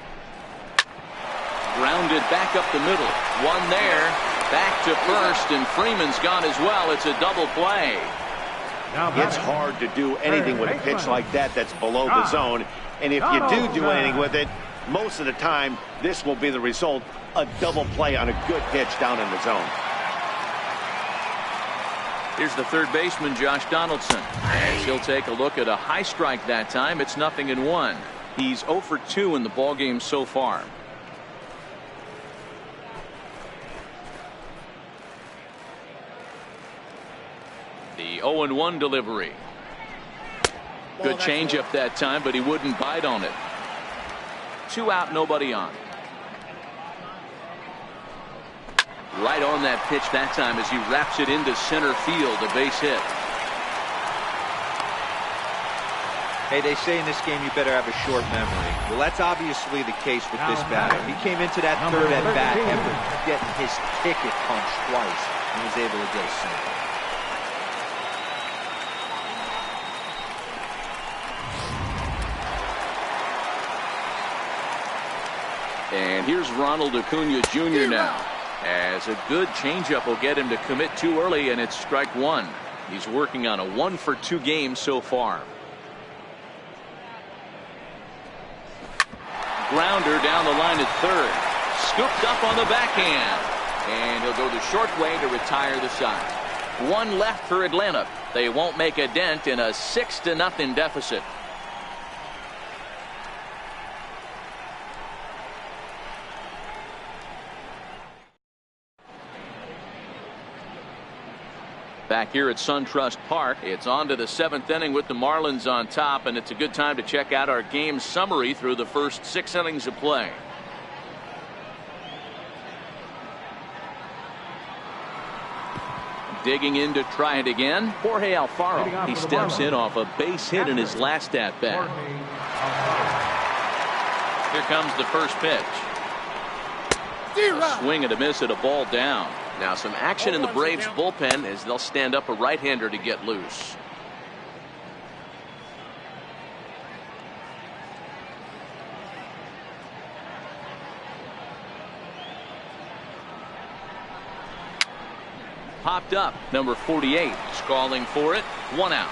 Grounded back up the middle. One there. Back to first, and Freeman's gone as well. It's a double play. It's hard to do anything with a pitch like that that's below the zone. And if you do anything with it, most of the time, this will be the result. A double play on a good pitch down in the zone. Here's the third baseman, Josh Donaldson. As he'll take a look at a high strike that time. It's 0-1. He's 0 for 2 in the ballgame so far. The 0-1 delivery. Good changeup that time, but he wouldn't bite on it. 2 out, nobody on. Right on that pitch that time as he wraps it into center field, a base hit. Hey, they say in this game you better have a short memory. Well, that's obviously the case with this batter. He came into that third at bat after getting his ticket punched twice and was able to get a single. And here's Ronald Acuna Jr. now. As a good changeup will get him to commit too early, and it's strike one. He's working on a 1 for 2 game so far. Grounder down the line at third. Scooped up on the backhand. And he'll go the short way to retire the side. 1 left for Atlanta. They won't make a dent in a 6-0 deficit. Back here at SunTrust Park, it's on to the 7th inning with the Marlins on top, and it's a good time to check out our game summary through the first 6 innings of play. Digging in to try it again, Jorge Alfaro. He steps in off a base hit in his last at bat. Here comes the first pitch. A swing and a miss at a ball down. Now some action in the Braves bullpen as they'll stand up a right-hander to get loose. Popped up, number 48, calling for it. 1 out.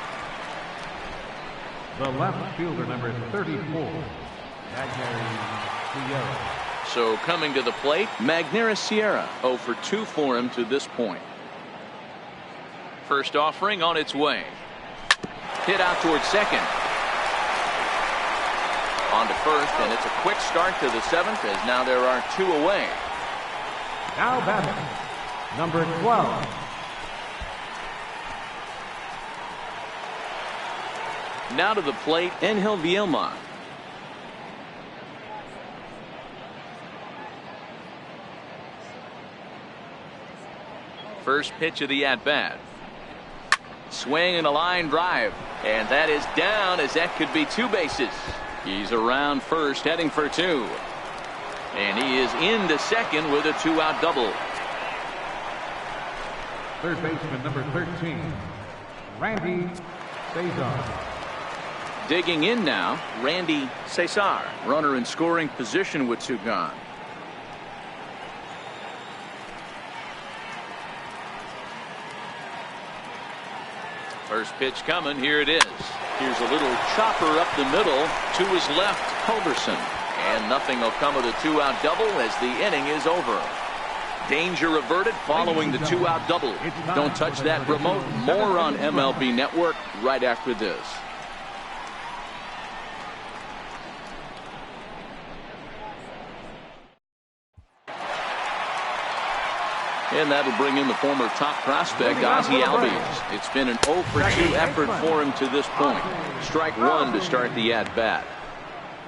The left fielder, number 34, Sierra. So coming to the plate, Magneuris Sierra. 0 for 2 for him to this point. First offering on its way. Hit out towards second. On to first, and it's a quick start to the 7th as now there are 2 away. Now batting, number 12. Now to the plate, Angel Vielma. First pitch of the at-bat. Swing and a line drive. And that is down as that could be 2 bases. He's around first, heading for 2. And he is into second with a 2-out double. Third baseman, number 13, Randy Cesar. Digging in now, Randy Cesar. Runner in scoring position with 2 gone. First pitch coming. Here it is. Here's a little chopper up the middle to his left, Culberson. And nothing will come of the 2-out double as the inning is over. Danger averted following the 2-out double. Don't touch that remote. More on MLB Network right after this. And that'll bring in the former top prospect, Ozzie Albies. It's been an 0 for 2 effort for him to this point. Strike 1 to start the at-bat.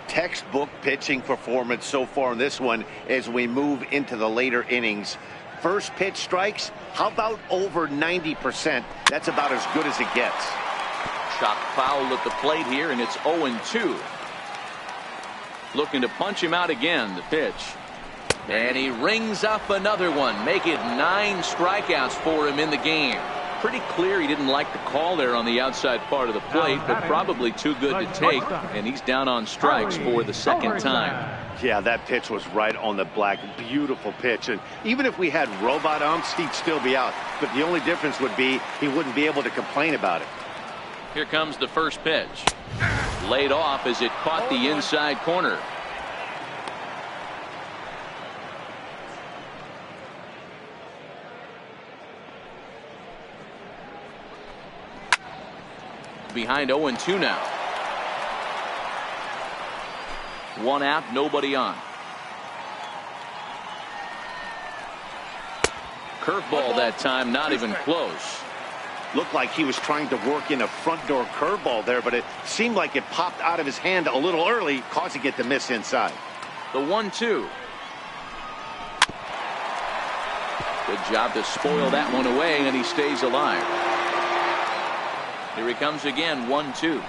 Textbook pitching performance so far in this one as we move into the later innings. First pitch strikes, how about over 90%? That's about as good as it gets. Chopped foul at the plate here, and it's 0-2. Looking to punch him out again. The pitch. And he rings up another one. Make it 9 strikeouts for him in the game. Pretty clear he didn't like the call there on the outside part of the plate, but probably too good to take. And he's down on strikes for the second time. Yeah, that pitch was right on the black. Beautiful pitch. And even if we had robot umps, he'd still be out. But the only difference would be he wouldn't be able to complain about it. Here comes the first pitch. Laid off as it caught the inside corner. Behind 0-2 now. 1 out, nobody on. Curveball that time, not even close. Looked like he was trying to work in a front door curveball there, but it seemed like it popped out of his hand a little early, causing it to miss inside. The 1-2. Good job to spoil that one away, and he stays alive. Here he comes again, 1-2.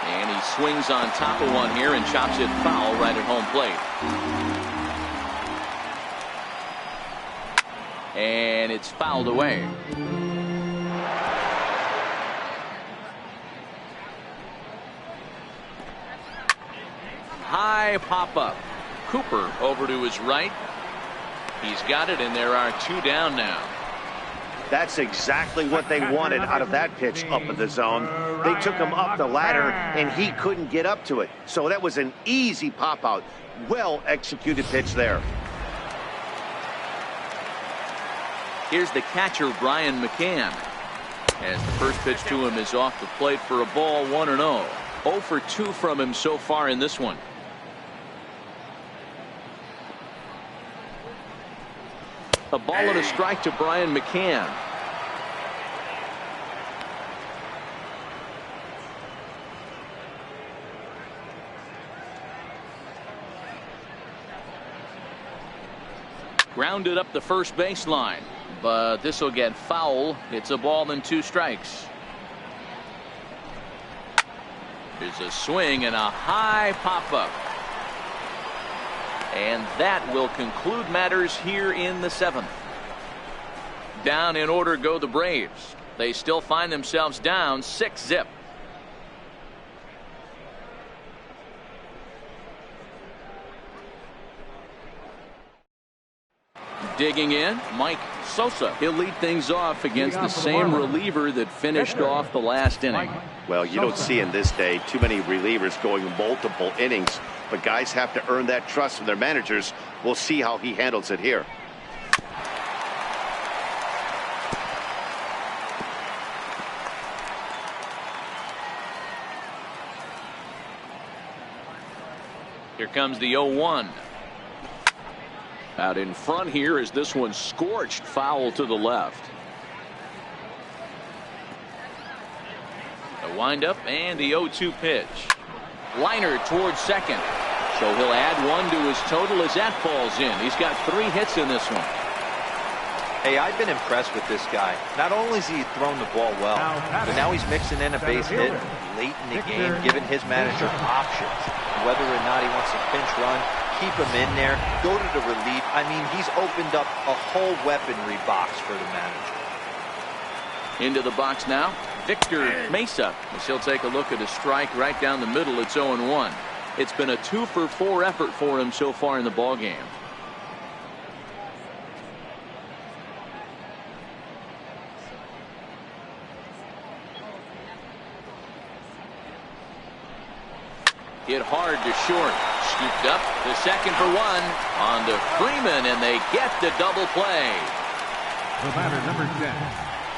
And he swings on top of one here and chops it foul right at home plate. And it's fouled away. High pop-up. Cooper over to his right. He's got it, and there are 2 down now. That's exactly what they wanted out of that pitch up in the zone. They took him up the ladder, and he couldn't get up to it. So that was an easy pop-out. Well-executed pitch there. Here's the catcher, Brian McCann. As the first pitch to him is off the plate for a ball, 1-0. 0 for 2 from him so far in this one. A ball and a strike to Brian McCann. Grounded up the first baseline, but this will get foul. It's a ball and 2 strikes. There's a swing and a high pop-up. And that will conclude matters here in the 7th. Down in order go the Braves. They still find themselves down 6-0. Digging in, Mike Sosa. He'll lead things off against the same reliever that finished off the last inning. Well, you don't see in this day too many relievers going multiple innings, but guys have to earn that trust from their managers. We'll see how he handles it here. Here comes the 0-1. Out in front here is this one scorched foul to the left. The windup and the 0-2 pitch. Liner towards second. So he'll add 1 to his total as that falls in. He's got 3 hits in this one. Hey, I've been impressed with this guy. Not only has he thrown the ball well, but now he's mixing in a base hit late in the game, giving his manager options. Whether or not he wants to pinch run, keep him in there, go to the relief. I mean, he's opened up a whole weaponry box for the manager. Into the box now, Victor Mesa. As he'll take a look at a strike right down the middle. It's 0-1. It's been a 2 for 4 effort for him so far in the ball game. Hit hard to short. Scooped up to second for 1. On to Freeman, and they get the double play. The batter, number 10,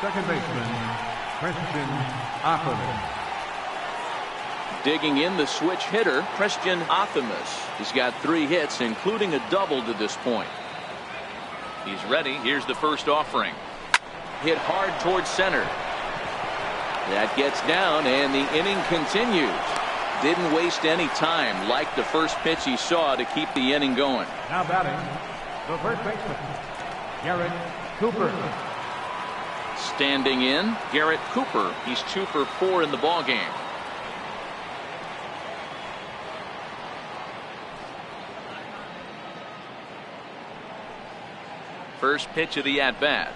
second baseman, Christian Ackerman. Digging in, the switch hitter, Christian Athamas. He's got 3 hits, including a double to this point. He's ready. Here's the first offering. Hit hard towards center. That gets down, and the inning continues. Didn't waste any time, like the first pitch he saw, to keep the inning going. Now batting, the first baseman, Garrett Cooper. Standing in, Garrett Cooper. He's 2 for 4 in the ball game. First pitch of the at-bat.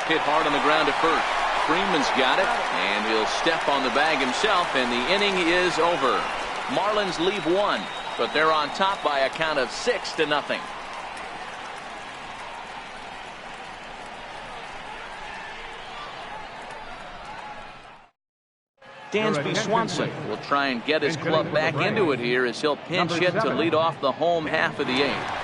Hit hard on the ground to first. Freeman's got it, and he'll step on the bag himself, and the inning is over. Marlins leave one, but they're on top by a count of 6-0. Dansby Swanson will try and get his club back into it here as he'll pinch hit to lead off the home half of the 8th.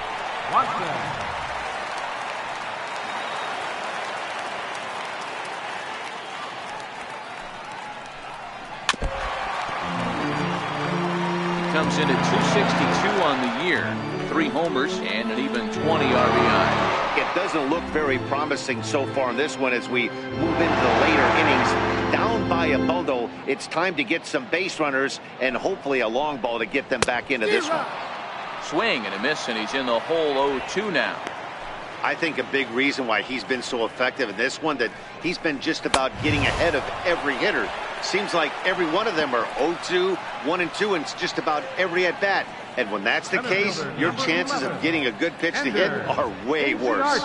Comes in at 262 on the year, 3 homers and an even 20 RBI. It doesn't look very promising so far in this one as we move into the later innings. Down by a bundle, it's time to get some base runners and hopefully a long ball to get them back into this one. Swing and a miss, and he's in the hole 0-2 now. I think a big reason why he's been so effective in this one, that he's been just about getting ahead of every hitter. Seems like every one of them are 0-2, 1-2, and it's just about every at-bat. And when that's the case, your chances of getting a good pitch to hit are way worse.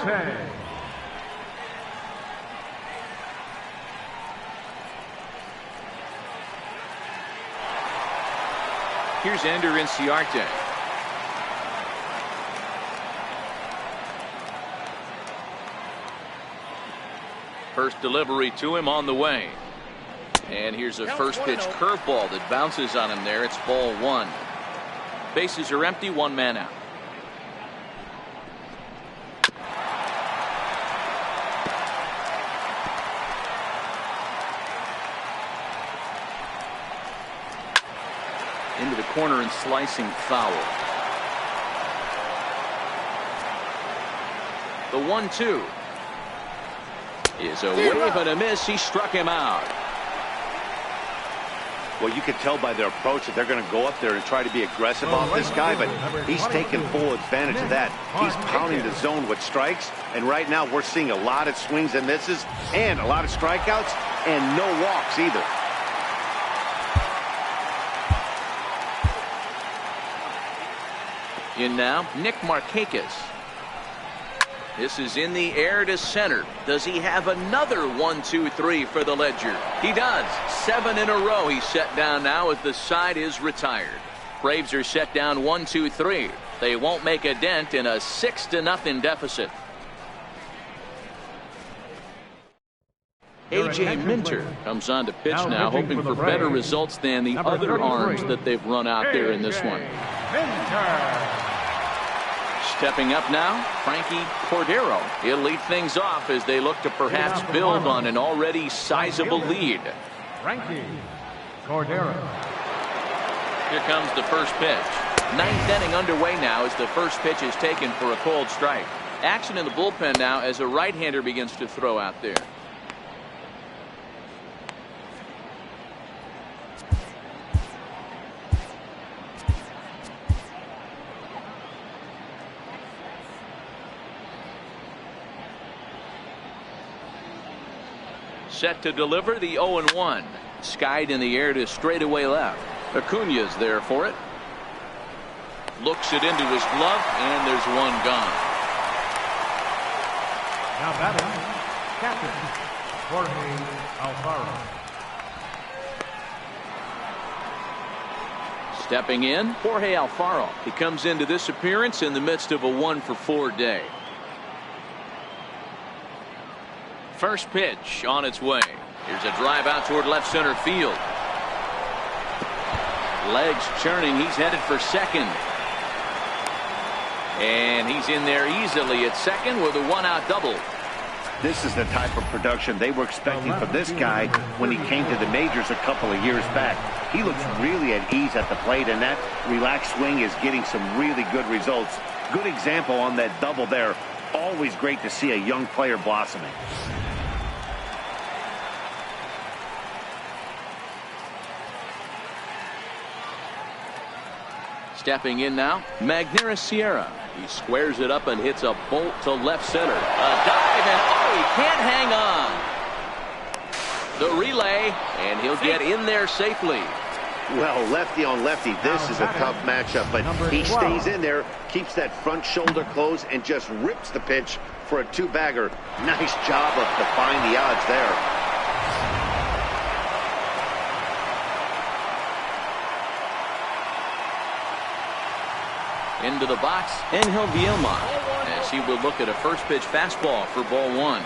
Here's Ender Inciarte. First delivery to him on the way. And here's a first pitch curveball that bounces on him there. It's ball 1. Bases are empty, 1 man out. Into the corner and slicing foul. The 1-2 is a wave and a miss. He struck him out. Well, you can tell by their approach that they're going to go up there and try to be aggressive off this guy, but he's taking full advantage of that. He's pounding the zone with strikes, and right now we're seeing a lot of swings and misses and a lot of strikeouts and no walks either. In now, Nick Markakis. This is in the air to center. Does he have another 1-2-3 for the Ledger? He does. 7 in a row he's set down now as the side is retired. Braves are set down 1-2-3. They won't make a dent in a 6-0 deficit. A.J. Minter comes on to pitch now, hoping for better results than the other arms that they've run out there in this one. Stepping up now, Frankie Cordero. He'll lead things off as they look to perhaps build on an already sizable lead. Frankie Cordero. Here comes the first pitch. 9th inning underway now as the first pitch is taken for a cold strike. Action in the bullpen now as a right-hander begins to throw out there. Set to deliver the 0-1. Skied in the air to straightaway left. Acuna's there for it. Looks it into his glove, and there's one gone. Now batting, captain Jorge Alfaro. Stepping in, Jorge Alfaro. He comes into this appearance in the midst of a 1-for-4 day. First pitch on its way. Here's a drive out toward left center field. Legs churning. He's headed for second. And he's in there easily at second with a 1-out double. This is the type of production they were expecting from this guy when he came to the majors a couple of years back. He looks really at ease at the plate, and that relaxed swing is getting some really good results. Good example on that double there. Always great to see a young player blossoming. Stepping in now, Magneuris Sierra. He squares it up and hits a bolt to left center. A dive, and oh, he can't hang on. The relay, and he'll get in there safely. Well, lefty on lefty, this is a tough matchup, but he stays in there, keeps that front shoulder closed, and just rips the pitch for a two-bagger. Nice job of defying the odds there. Into the box, Angel Vielma, as he will look at a first pitch fastball for ball one.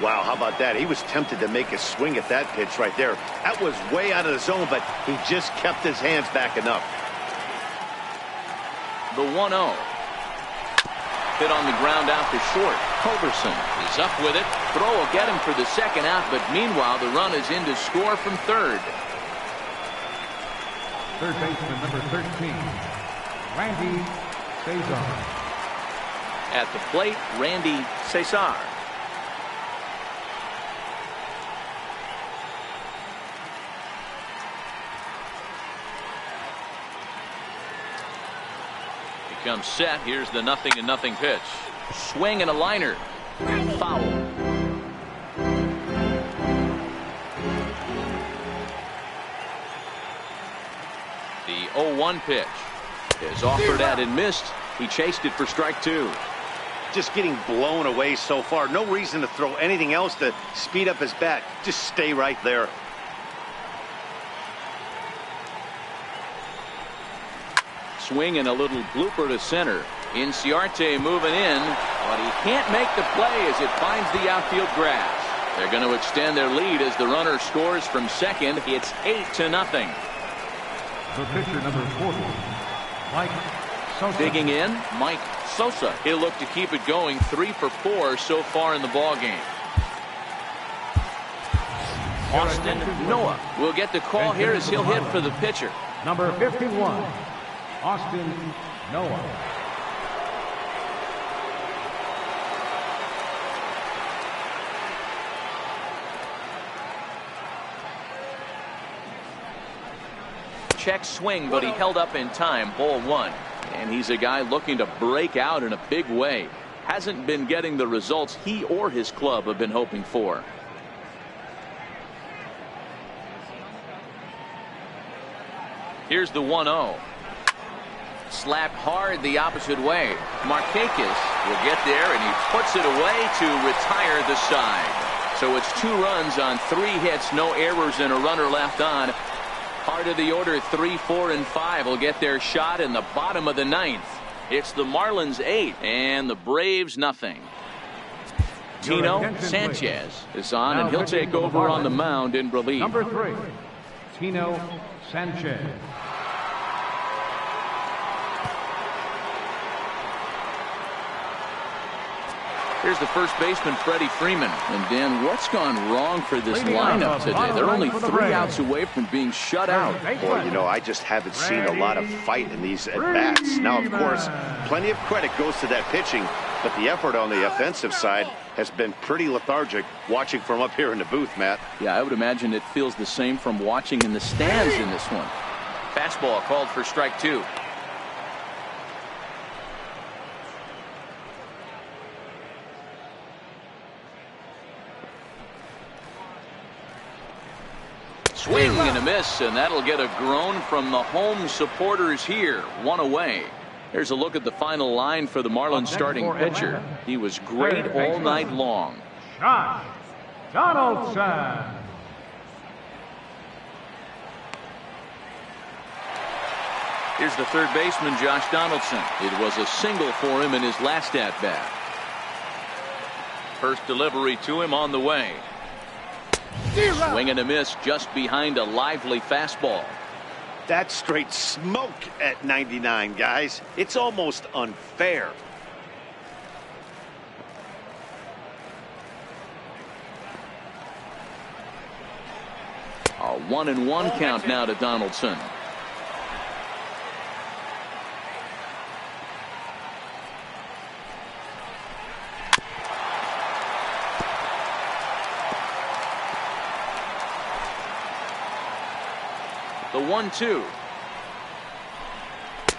Wow, how about that? He was tempted to make a swing at that pitch right there. That was way out of the zone, but he just kept his hands back enough. The 1-0. Hit on the ground out to short. Culberson is up with it. Throw will get him for the second out, but meanwhile the run is in to score from third. Third baseman number 13, Randy Cesar. At the plate, Randy Cesar. Comes set. Here's the 0-0 pitch. Swing and a liner. Foul. The 0-1 pitch is offered at and missed. He chased it for strike two. Just getting blown away so far. No reason to throw anything else to speed up his bat. Just stay right there. Swing and a little blooper to center. Inciarte moving in, but he can't make the play as it finds the outfield grass. They're going to extend their lead as the runner scores from second. It's 8-0. The pitcher number 40, Mike Sosa. Digging in, Mike Sosa. He'll look to keep it going. 3 for 4 so far in the ball game. Austin Noah will get the call here as he'll hit for the pitcher. Number 51. Austin Noah. Check swing, but he held up in time. Ball one. And he's a guy looking to break out in a big way. Hasn't been getting the results he or his club have been hoping for. Here's the 1-0. Slapped hard the opposite way. Markakis will get there, and he puts it away to retire the side. So it's 2 runs on 3 hits, no errors, and a runner left on. Part of the order, 3, 4, and 5 will get their shot in the bottom of the 9th. It's the Marlins 8 and the Braves nothing. Tino Sanchez is on, and he'll take over on the mound in relief. Number 3, Tino Sanchez. Here's the first baseman, Freddie Freeman. And Dan, what's gone wrong for this lineup today? They're only 3 outs away from being shut out. Boy, you know, I just haven't seen a lot of fight in these at-bats. Now, of course, plenty of credit goes to that pitching, but the effort on the offensive side has been pretty lethargic watching from up here in the booth, Matt. Yeah, I would imagine it feels the same from watching in the stands in this one. Fastball called for strike 2. Swing and a miss, and that'll get a groan from the home supporters here. 1 away. Here's a look at the final line for the Marlins starting pitcher. He was great all night long. Josh Donaldson. Here's the third baseman, Josh Donaldson. It was a single for him in his last at-bat. First delivery to him on the way. Swing and a miss just behind a lively fastball. That's straight smoke at 99, guys. It's almost unfair. A 1-1 count now to Donaldson. The 1-2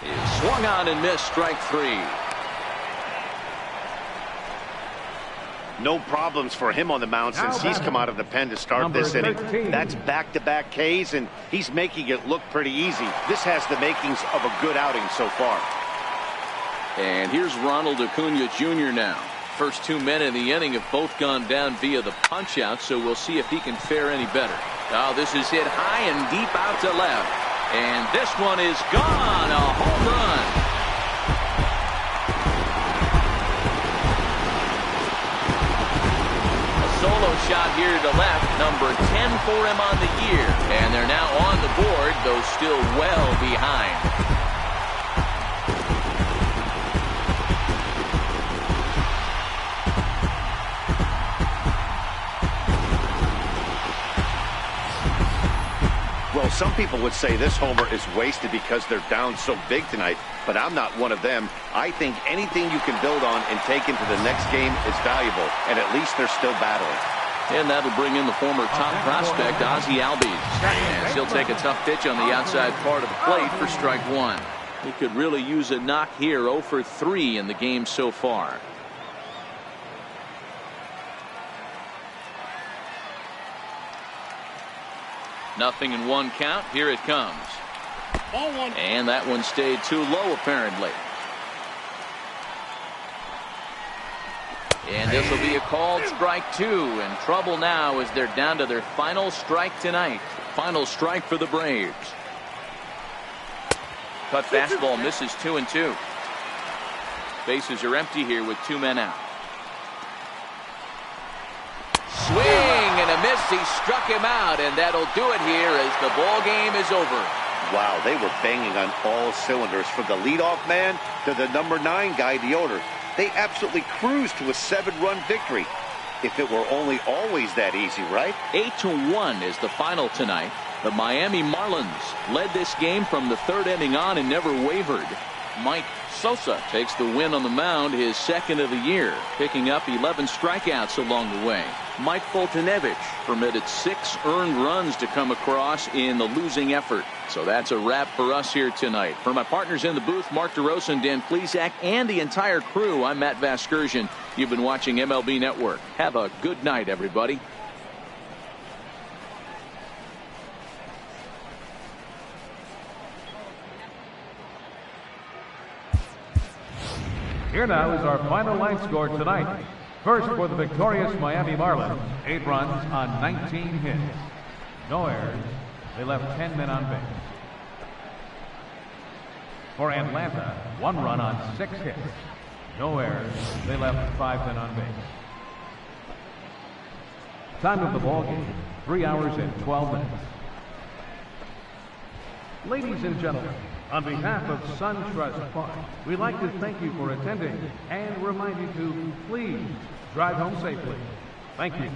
is swung on and missed. Strike 3. No problems for him on the mound since he's come out of the pen to start this inning. That's back-to-back Ks, and he's making it look pretty easy. This has the makings of a good outing so far. And here's Ronald Acuna Jr. now. First 2 men in the inning have both gone down via the punch-out, so we'll see if he can fare any better. Oh, this is hit high and deep out to left. And this one is gone. A home run. A solo shot here to left. Number 10 for him on the year. And they're now on the board, though still well behind. Well, some people would say this homer is wasted because they're down so big tonight, but I'm not one of them. I think anything you can build on and take into the next game is valuable, and at least they're still battling. And that'll bring in the former top prospect, Ozzie Albies. And he'll take a tough pitch on the outside part of the plate for strike one. He could really use a knock here. 0 for 3 in the game so far. Nothing in 1 count. Here it comes. Ball 1. And that one stayed too low, apparently. And this will be a called strike 2. In trouble now as they're down to their final strike tonight. Final strike for the Braves. Cut fastball misses 2-2. Bases are empty here with 2 men out. Swing and a miss. He struck him out, and that'll do it here as the ball game is over. Wow, they were banging on all cylinders from the leadoff man to the number 9 guy, the order. They absolutely cruised to a 7-run victory. If it were only always that easy, right? 8-1 is the final tonight. The Miami Marlins led this game from the 3rd inning on and never wavered. Mike Sosa takes the win on the mound, his 2nd of the year, picking up 11 strikeouts along the way. Mike Foltynewicz permitted 6 earned runs to come across in the losing effort. So that's a wrap for us here tonight. For my partners in the booth, Mark DeRosa and Dan Plesac, and the entire crew, I'm Matt Vasgersian. You've been watching MLB Network. Have a good night, everybody. Here now is our final line score tonight. First for the victorious Miami Marlins, 8 runs on 19 hits. No errors. They left 10 men on base. For Atlanta, 1 run on 6 hits. No errors. They left 5 men on base. Time of the ball game, 3 hours and 12 minutes. Ladies and gentlemen, on behalf of SunTrust Park, we'd like to thank you for attending and remind you to please drive home safely. Thank you.